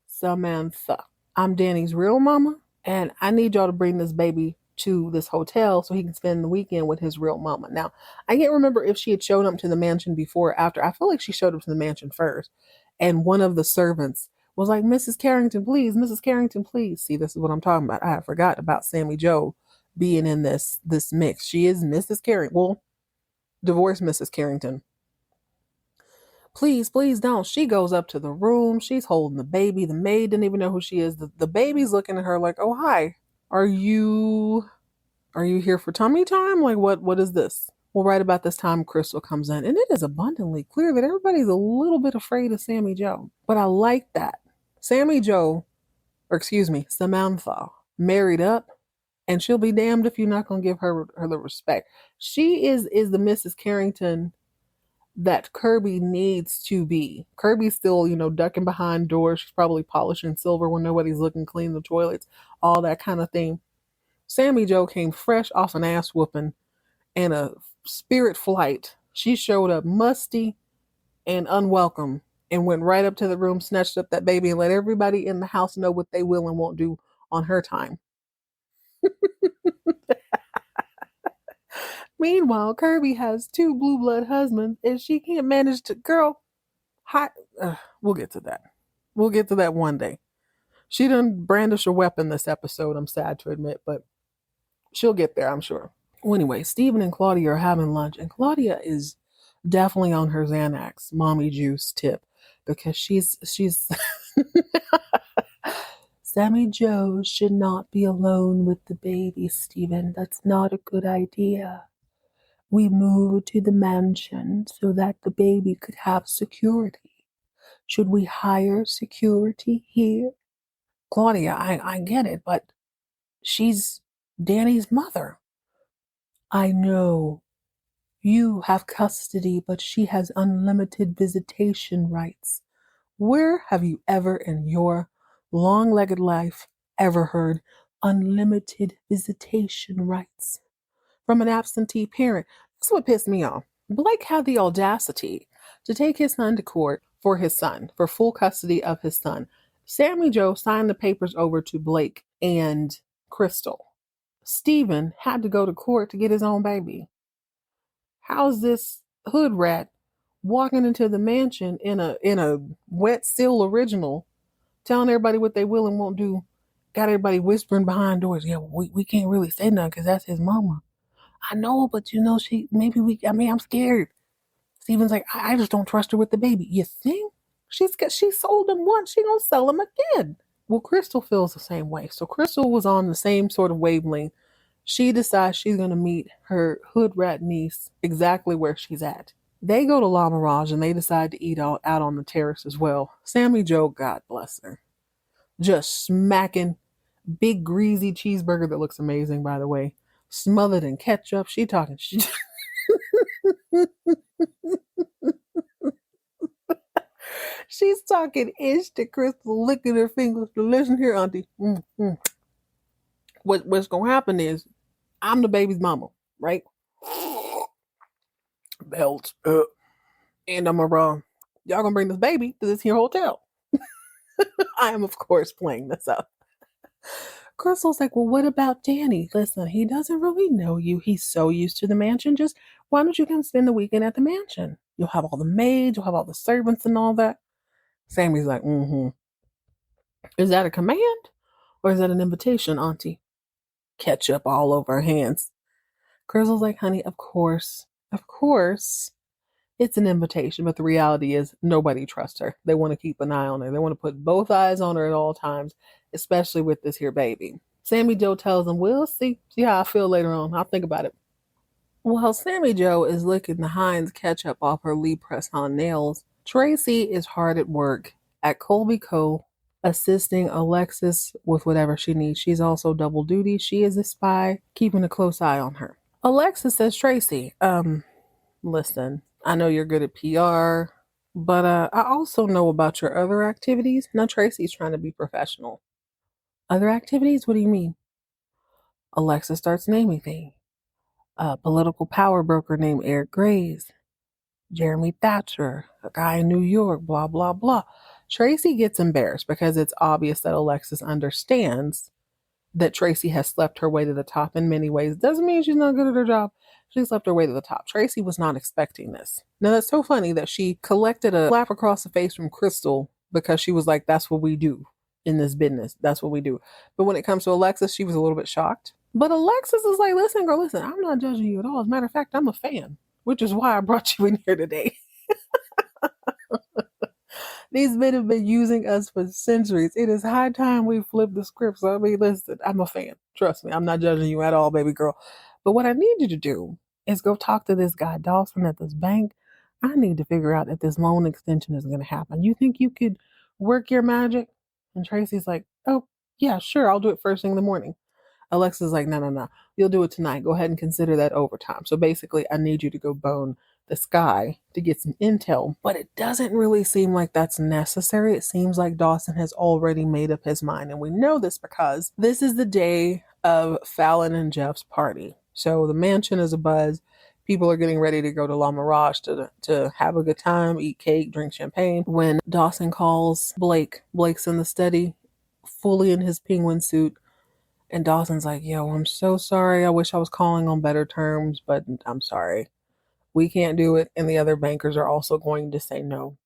Samantha. I'm Danny's real mama, and I need y'all to bring this baby to this hotel so he can spend the weekend with his real mama. Now, I can't remember if she had shown up to the mansion before or after. I feel like she showed up to the mansion first, and one of the servants was like, Mrs. Carrington, please, Mrs. Carrington, please. See, this is what I'm talking about. I had forgot about Sammy Jo being in this mix. She is Mrs. Carrington. Well, divorced Mrs. Carrington. Please, please don't. She goes up to the room. She's holding the baby. The maid didn't even know who she is. The baby's looking at her like, oh, hi. Are you here for tummy time? Like, what is this? Well, right about this time, Crystal comes in, and it is abundantly clear that everybody's a little bit afraid of Sammy Jo. But I like that. Sammy Jo, or excuse me, Samantha, married up, and she'll be damned if you're not going to give her the respect. She is the Mrs. Carrington that Kirby needs to be. Kirby's still, ducking behind doors. She's probably polishing silver when nobody's looking, clean the toilets, all that kind of thing. Sammy Jo came fresh off an ass whooping and a spirit flight. She showed up musty and unwelcome and went right up to the room, snatched up that baby, and let everybody in the house know what they will and won't do on her time. Meanwhile, Kirby has 2 blue blood husbands, and she can't manage to. Girl, we'll get to that. We'll get to that one day. She done brandish a weapon this episode, I'm sad to admit, but she'll get there, I'm sure. Well, anyway, Steven and Claudia are having lunch, and Claudia is definitely on her Xanax, mommy juice tip, because she's Sammy Jo should not be alone with the baby, Steven. That's not a good idea. We moved to the mansion so that the baby could have security. Should we hire security here? Claudia, I get it, but she's Danny's mother. I know. You have custody, but she has unlimited visitation rights. Where have you ever in your long-legged life ever heard unlimited visitation rights from an absentee parent? That's what pissed me off. Blake had the audacity to take his son to court for full custody of his son. Sammy Jo signed the papers over to Blake and Crystal. Steven had to go to court to get his own baby. How's this hood rat walking into the mansion in a wet seal original, telling everybody what they will and won't do? Got everybody whispering behind doors. Yeah, we can't really say nothing because that's his mama. I know, but I'm scared. Steven's like, I just don't trust her with the baby. You think? She sold him once. She gonna sell him again. Well, Crystal feels the same way. So Crystal was on the same sort of wavelength. She decides she's going to meet her hood rat niece exactly where she's at. They go to La Mirage and they decide to eat out on the terrace as well. Sammy Jo, God bless her, just smacking big greasy cheeseburger that looks amazing, by the way, smothered in ketchup. She's talking ish to Crystal, licking her fingers. Listen here, auntie. What's going to happen is I'm the baby's mama, right? Belt. And I'm y'all gonna bring this baby to this here hotel. I am, of course, playing this up. Crystal's like, well, what about Danny? Listen, he doesn't really know you. He's so used to the mansion. Just why don't you come spend the weekend at the mansion? You'll have all the maids, you'll have all the servants and all that. Sammy's like, Is that a command or is that an invitation, auntie? Ketchup all over her hands. Crystal's like, honey, of course, it's an invitation, but the reality is nobody trusts her. They want to keep an eye on her. They want to put both eyes on her at all times, especially with this here baby. Sammy Jo tells them, we'll see how I feel later on. I'll think about it. While Sammy Jo is licking the Heinz ketchup off her Lee press-on nails, Tracy is hard at work at Colby Co., assisting Alexis with whatever she needs. She's also double duty. She is a spy, keeping a close eye on her. Alexis says, Tracy, listen, I know you're good at PR, but I also know about your other activities. Now, Tracy's trying to be professional. Other activities? What do you mean? Alexis starts naming things. A political power broker named Eric Grays, Jeremy Thatcher, a guy in New York, blah, blah, blah. Tracy gets embarrassed because it's obvious that Alexis understands that Tracy has slept her way to the top in many ways. Doesn't mean she's not good at her job. She slept her way to the top. Tracy was not expecting this. Now, that's so funny that she collected a slap across the face from Crystal because she was like, that's what we do in this business. That's what we do. But when it comes to Alexis, she was a little bit shocked. But Alexis is like, listen, girl, listen, I'm not judging you at all. As a matter of fact, I'm a fan, which is why I brought you in here today. These men have been using us for centuries. It is high time we flip the script. So, I mean, listen, I'm a fan. Trust me, I'm not judging you at all, baby girl. But what I need you to do is go talk to this guy, Dawson, at this bank. I need to figure out if this loan extension is going to happen. You think you could work your magic? And Tracy's like, oh, yeah, sure. I'll do it first thing in the morning. Alexa's like, no, no, no. You'll do it tonight. Go ahead and consider that overtime. So basically, I need you to go bone the sky to get some intel. But it doesn't really seem like that's necessary. It seems like Dawson has already made up his mind. And we know this because this is the day of Fallon and Jeff's party. So the mansion is abuzz. People are getting ready to go to La Mirage to have a good time, eat cake, drink champagne. When Dawson calls Blake, Blake's in the study, fully in his penguin suit. And Dawson's like, yo, I'm so sorry. I wish I was calling on better terms, but I'm sorry. We can't do it. And the other bankers are also going to say no.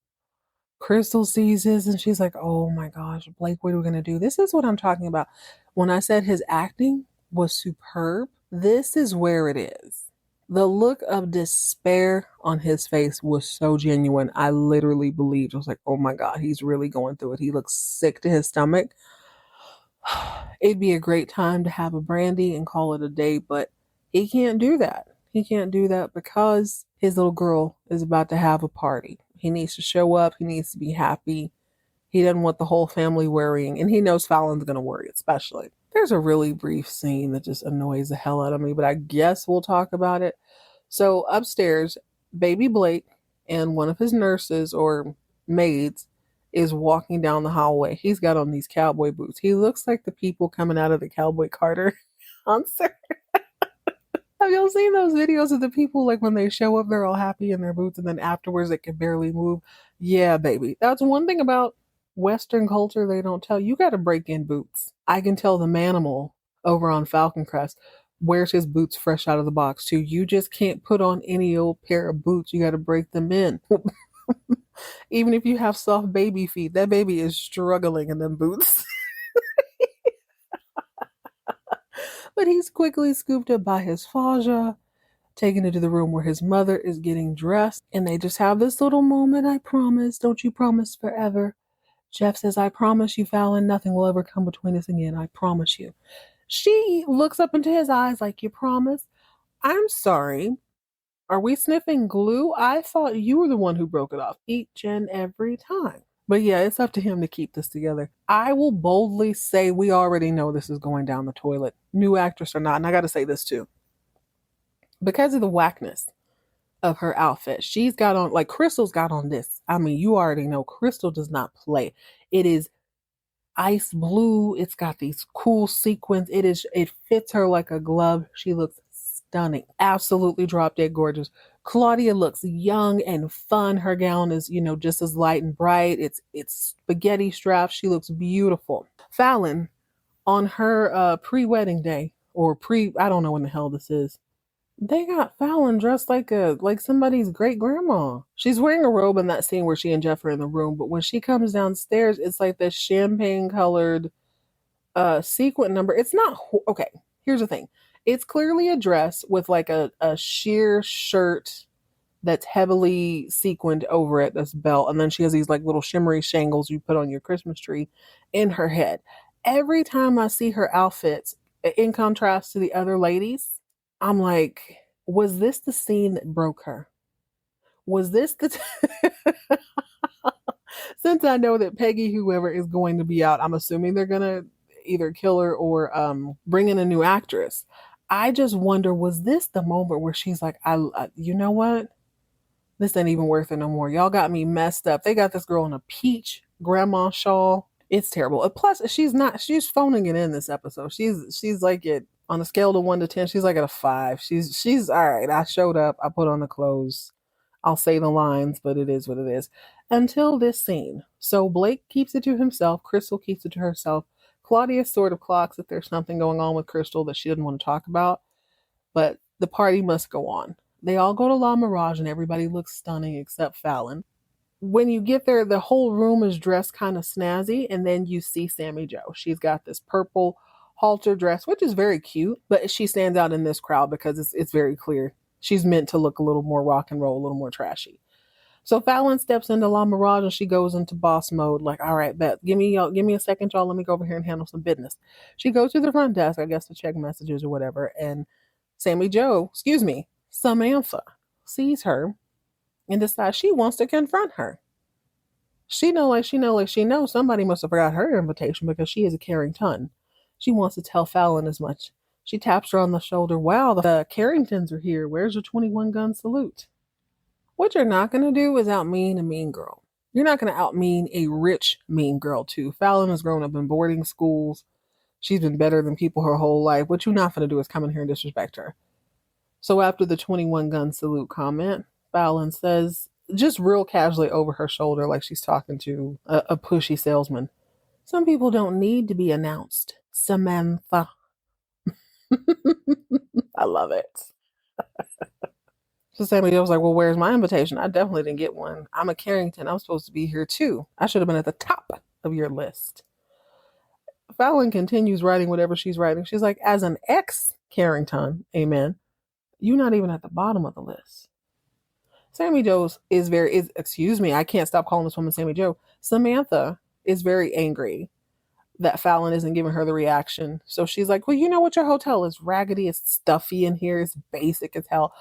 Crystal sees this and she's like, oh my gosh, Blake, what are we going to do? This is what I'm talking about. When I said his acting was superb, this is where it is. The look of despair on his face was so genuine. I literally believed. I was like, oh my God, he's really going through it. He looks sick to his stomach. It'd be a great time to have a brandy and call it a day, but he can't do that. He can't do that because his little girl is about to have a party. He needs to show up. He needs to be happy. He doesn't want the whole family worrying, and he knows Fallon's going to worry, especially. There's a really brief scene that just annoys the hell out of me, but I guess we'll talk about it. So upstairs, baby Blake and one of his nurses or maids is walking down the hallway. He's got on these cowboy boots. He looks like the people coming out of the Cowboy Carter concert. Have y'all seen those videos of the people, like when they show up, they're all happy in their boots, and then afterwards they can barely move? Yeah, baby. That's one thing about Western culture they don't tell you. You got to break in boots. I can tell the Manimal over on Falcon Crest wears his boots fresh out of the box too. You just can't put on any old pair of boots. You got to break them in. Even if you have soft baby feet, that baby is struggling in them boots. But he's quickly scooped up by his Faja, taken into the room where his mother is getting dressed, and they just have this little moment. I promise. Don't you promise forever? Jeff says, I promise you, Fallon, nothing will ever come between us again. I promise you. She looks up into his eyes like, you promise? I'm sorry. Are we sniffing glue? I thought you were the one who broke it off each and every time. But yeah, it's up to him to keep this together. I will boldly say we already know this is going down the toilet. New actress or not. And I got to say this too. Because of the whackness of her outfit, she's got on, like Crystal's got on this. I mean, you already know Crystal does not play. It is ice blue. It's got these cool sequins. It fits her like a glove. She looks stunning. Absolutely drop dead gorgeous. Claudia looks young and fun. Her gown is, just as light and bright. It's spaghetti straps. She looks beautiful. Fallon, on her pre-wedding day, or I don't know when the hell this is, they got Fallon dressed like somebody's great grandma. She's wearing a robe in that scene where she and Jeff are in the room, but when she comes downstairs, it's like this champagne colored sequin number. It's not okay. Here's the thing. It's clearly a dress with like a sheer shirt that's heavily sequined over it, this belt, and then she has these like little shimmery shingles you put on your Christmas tree in her head. Every time I see her outfits, in contrast to the other ladies, I'm like, was this the scene that broke her? Was this the since I know that Peggy, whoever is going to be out, I'm assuming they're going to either kill her or bring in a new actress. I just wonder, was this the moment where she's like, you know what? This ain't even worth it no more. Y'all got me messed up. They got this girl in a peach grandma shawl. It's terrible. Plus, she's phoning it in this episode. She's like it On a scale of 1 to 10, she's like at a 5. She's all right. I showed up. I put on the clothes. I'll say the lines, but it is what it is. Until this scene. So Blake keeps it to himself. Crystal keeps it to herself. Claudia sort of clocks that there's something going on with Crystal that she didn't want to talk about, but the party must go on. They all go to La Mirage and everybody looks stunning except Fallon. When you get there, the whole room is dressed kind of snazzy, and then you see Sammy Jo. She's got this purple halter dress, which is very cute, but she stands out in this crowd because it's very clear she's meant to look a little more rock and roll, a little more trashy. So Fallon steps into La Mirage and she goes into boss mode, like, all right, bet, give me a second, y'all. Let me go over here and handle some business. She goes to the front desk, I guess, to check messages or whatever, and Samantha sees her and decides she wants to confront her. She knows somebody must have forgot her invitation because she is a Carrington. She wants to tell Fallon as much. She taps her on the shoulder. Wow, the Carringtons are here. Where's your 21 gun salute? What you're not going to do is out-mean a mean girl. You're not going to out-mean a rich mean girl, too. Fallon has grown up in boarding schools. She's been better than people her whole life. What you're not going to do is come in here and disrespect her. So after the 21 gun salute comment, Fallon says, just real casually over her shoulder, like she's talking to a pushy salesman, some people don't need to be announced. Samantha. I love it. So Sammy was like, well, where's my invitation? I definitely didn't get one. I'm a Carrington. I'm supposed to be here too. I should have been at the top of your list. Fallon continues writing whatever she's writing. She's like, as an ex-Carrington, amen, you're not even at the bottom of the list. Sammy Jo excuse me, I can't stop calling this woman Sammy Jo. Samantha is very angry that Fallon isn't giving her the reaction. So she's like, well, you know what? Your hotel is raggedy. It's stuffy in here. It's basic as hell.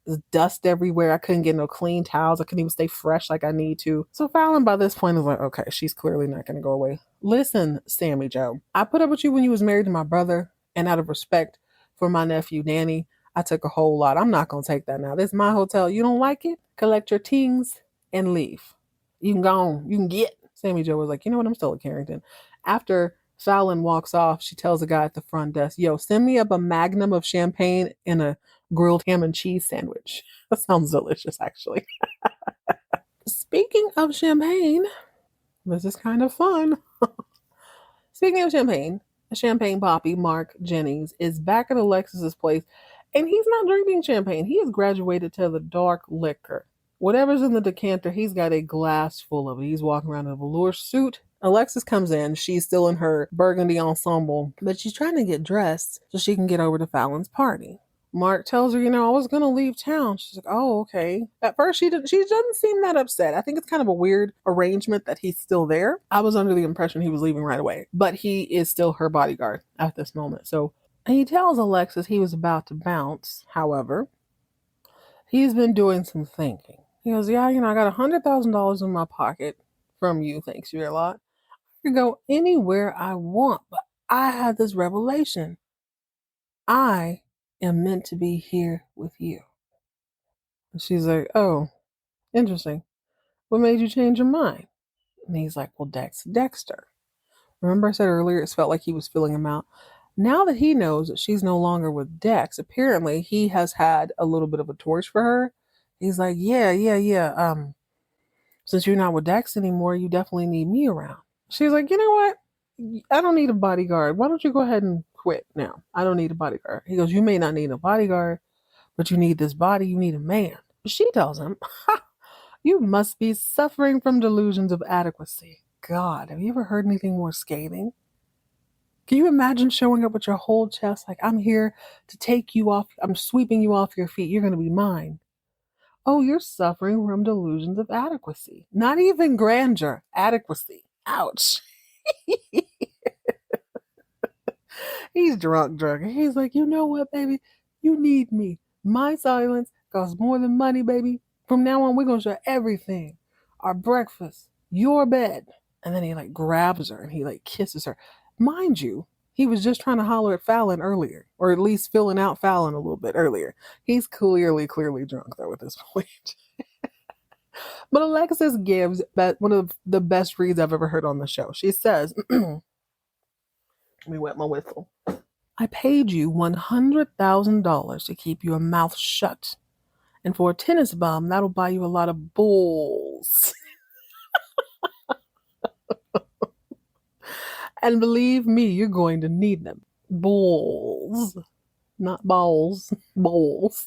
There's dust everywhere. I couldn't get no clean towels. I couldn't even stay fresh like I need to. So Fallon by this point is like, okay, she's clearly not going to go away. Listen, Sammy Jo, I put up with you when you was married to my brother, and out of respect for my nephew, Danny, I took a whole lot. I'm not going to take that now. This is my hotel. You don't like it? Collect your tings and leave. You can go on. You can get. Sammy Jo was like, you know what? I'm still at Carrington. After Fallon walks off, she tells the guy at the front desk, yo, send me up a magnum of champagne and a grilled ham and cheese sandwich. That sounds delicious, actually. Speaking of champagne, this is kind of fun. Speaking of champagne poppy, Mark Jennings, is back at Alexis's place, and he's not drinking champagne. He has graduated to the dark liquor. Whatever's in the decanter, he's got a glass full of it. He's walking around in a velour suit. Alexis comes in. She's still in her burgundy ensemble, but she's trying to get dressed so she can get over to Fallon's party. Mark tells her, I was going to leave town. She's like, oh, okay. At first, she doesn't seem that upset. I think it's kind of a weird arrangement that he's still there. I was under the impression he was leaving right away, but he is still her bodyguard at this moment. So he tells Alexis he was about to bounce. However, he's been doing some thinking. He goes, yeah, I got $100,000 in my pocket from you. Thanks you a lot. I can go anywhere I want, but I had this revelation. I am meant to be here with you. And she's like, oh, interesting. What made you change your mind? And he's like, well, Dexter. Remember I said earlier it felt like he was filling him out? Now that he knows that she's no longer with Dex, apparently he has had a little bit of a torch for her. He's like, yeah. Since you're not with Dex anymore, you definitely need me around. She's like, you know what? I don't need a bodyguard. Why don't you go ahead and quit now? I don't need a bodyguard. He goes, you may not need a bodyguard, but you need this body. You need a man. She tells him, you must be suffering from delusions of adequacy. God, have you ever heard anything more scathing? Can you imagine showing up with your whole chest like, I'm here to take you off. I'm sweeping you off your feet. You're going to be mine. Oh, you're suffering from delusions of adequacy. Not even grandeur. Adequacy. Ouch. He's drunk. He's like, you know what, baby? You need me. My silence costs more than money, baby. From now on, we're going to share everything. Our breakfast, your bed. And then he grabs her and he kisses her. Mind you, he was just trying to holler at Fallon earlier, or at least filling out Fallon a little bit earlier. He's clearly drunk though at this point. But Alexis gives one of the best reads I've ever heard on the show. She says, let me wet my whistle. I paid you $100,000 to keep your mouth shut. And for a tennis bomb, that'll buy you a lot of balls. And believe me, you're going to need them. Balls. Not balls. Balls.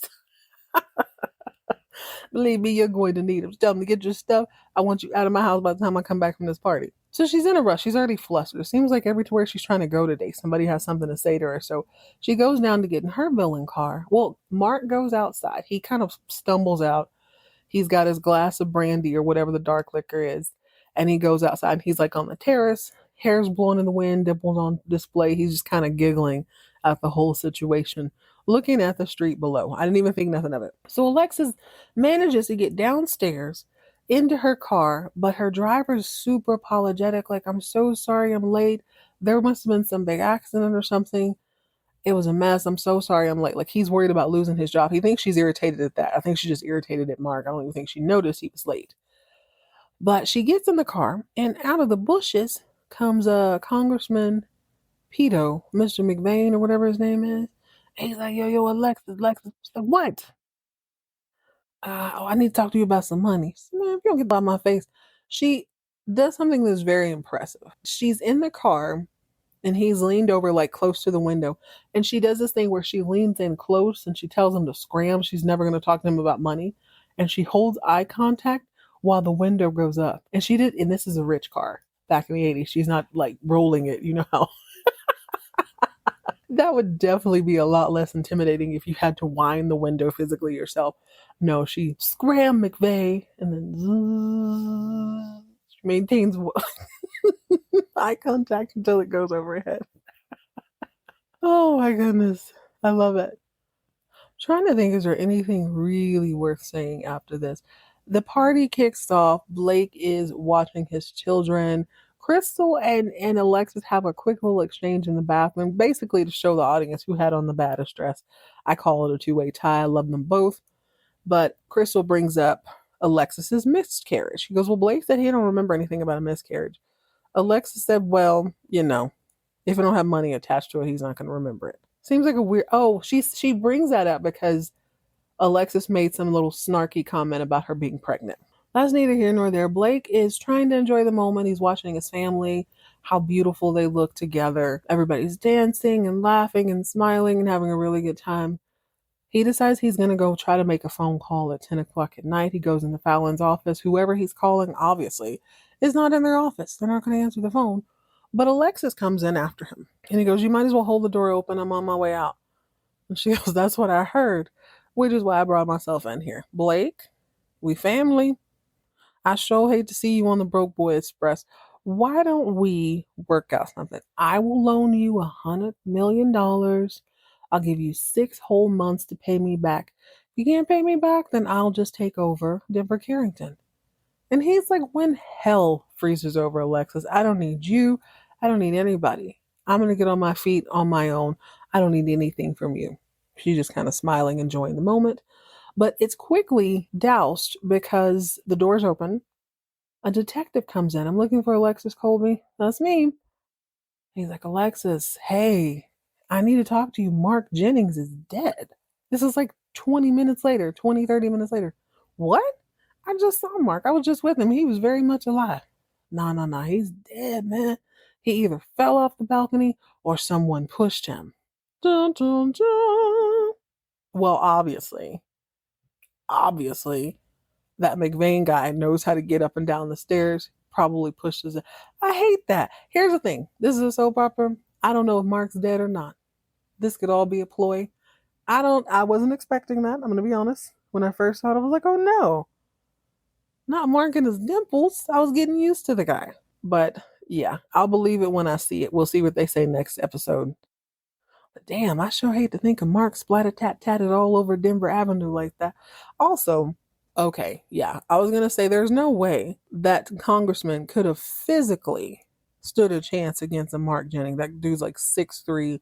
Believe me, you're going to need them. Tell them to get your stuff. I want you out of my house by the time I come back from this party. So she's in a rush. She's already flustered. It seems like everywhere she's trying to go today, somebody has something to say to her. So she goes down to get in her billing car. Well, Mark goes outside. He kind of stumbles out. He's got his glass of brandy or whatever the dark liquor is. And he goes outside and he's like on the terrace, hair's blowing in the wind, dimples on display. He's just kind of giggling at the whole situation, looking at the street below. I didn't even think nothing of it. So Alexis manages to get downstairs into her car, but her driver's super apologetic. Like, I'm so sorry I'm late. There must have been some big accident or something. It was a mess. I'm so sorry I'm late. Like, he's worried about losing his job. He thinks she's irritated at that. I think she's just irritated at Mark. I don't even think she noticed he was late. But she gets in the car, and out of the bushes comes Congressman Mr. McVane or whatever his name is. And he's like, yo, Alexis. She's like, what? I need to talk to you about some money. Man, if you don't get out of my face. She does something that's very impressive. She's in the car and he's leaned over like close to the window. And she does this thing where she leans in close and she tells him to scram. She's never going to talk to him about money. And she holds eye contact while the window goes up. And she did, and this is a rich car back in the 80s. She's not like rolling it, you know how. That would definitely be a lot less intimidating if you had to wind the window physically yourself. No, she scram McVeigh and then she maintains eye contact until it goes overhead. Oh my goodness. I love it. Trying to think, is there anything really worth saying after this? The party kicks off. Blake is watching his children. Crystal and Alexis have a quick little exchange in the bathroom, basically to show the audience who had on the baddest dress. I call it a two-way tie. I love them both. But Crystal brings up Alexis's miscarriage. She goes, well, Blake said he don't remember anything about a miscarriage. Alexis said, well, if I don't have money attached to it, he's not going to remember it. Seems like a weird... Oh, she brings that up because Alexis made some little snarky comment about her being pregnant. That's neither here nor there. Blake is trying to enjoy the moment. He's watching his family, how beautiful they look together. Everybody's dancing and laughing and smiling and having a really good time. He decides he's going to go try to make a phone call at 10 o'clock at night. He goes into Fallon's office. Whoever he's calling, obviously, is not in their office. They're not going to answer the phone. But Alexis comes in after him. And he goes, you might as well hold the door open. I'm on my way out. And she goes, that's what I heard, which is why I brought myself in here. Blake, we family. I sure hate to see you on the Broke Boy Express. Why don't we work out something? I will loan you $100 million. I'll give you 6 whole months to pay me back. If you can't pay me back, then I'll just take over Denver Carrington. And he's like, when hell freezes over, Alexis, I don't need you. I don't need anybody. I'm going to get on my feet on my own. I don't need anything from you. She's just kind of smiling, enjoying the moment. But it's quickly doused because the door's open. A detective comes in. I'm looking for Alexis Colby. That's me. He's like, Alexis, hey, I need to talk to you. Mark Jennings is dead. This is like 20 minutes later, 20, 30 minutes later. What? I just saw Mark. I was just with him. He was very much alive. No. He's dead, man. He either fell off the balcony or someone pushed him. Dun, dun, dun. Well, obviously, that McVane guy knows how to get up and down the stairs, probably pushes it. I hate that. Here's the thing. This is a soap opera. I don't know if Mark's dead or not. This could all be a ploy. I wasn't expecting that. I'm going to be honest. When I first saw it, I was like, oh no. Not Mark and his dimples. I was getting used to the guy. But yeah, I'll believe it when I see it. We'll see what they say next episode. But damn, I sure hate to think of Mark tatted all over Denver Avenue like that. Also, okay, yeah, I was going to say there's no way that congressman could have physically stood a chance against a Mark Jennings. That dude's like 6'3".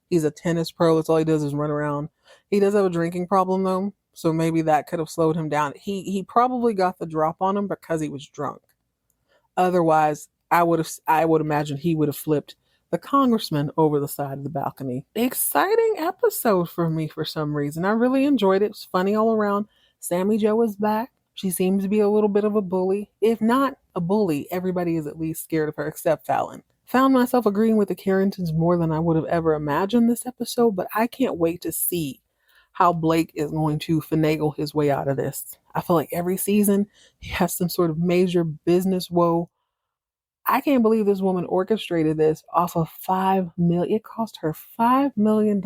He's a tennis pro. That's all he does is run around. He does have a drinking problem though, so maybe that could have slowed him down. He probably got the drop on him because he was drunk. Otherwise, I would imagine he would have flipped the congressman over the side of the balcony. Exciting episode for me for some reason. I really enjoyed it. It's funny all around. Sammy Jo is back. She seems to be a little bit of a bully. If not a bully, everybody is at least scared of her except Fallon. Found myself agreeing with the Carringtons more than I would have ever imagined this episode, but I can't wait to see how Blake is going to finagle his way out of this. I feel like every season he has some sort of major business woe. I can't believe this woman orchestrated this off of $5 million. It cost her $5 million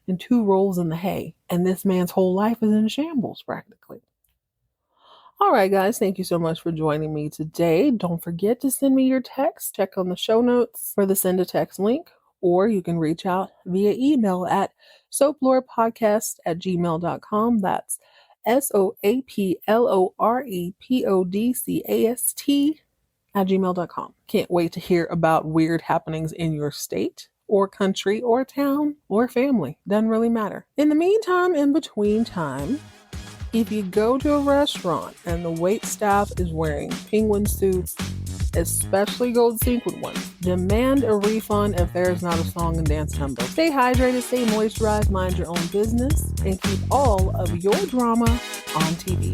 and 2 rolls in the hay. And this man's whole life is in shambles practically. All right, guys, thank you so much for joining me today. Don't forget to send me your text. Check on the show notes for the send a text link, or you can reach out via email at soaplorepodcast@gmail.com. That's soaplorepodcast@gmail.com. Can't wait to hear about weird happenings in your state or country or town or family. Doesn't really matter. In the meantime, in between time, if you go to a restaurant and the wait staff is wearing penguin suits, especially gold sequin ones, demand a refund if there's not a song and dance number. Stay hydrated, stay moisturized, mind your own business, and keep all of your drama on TV.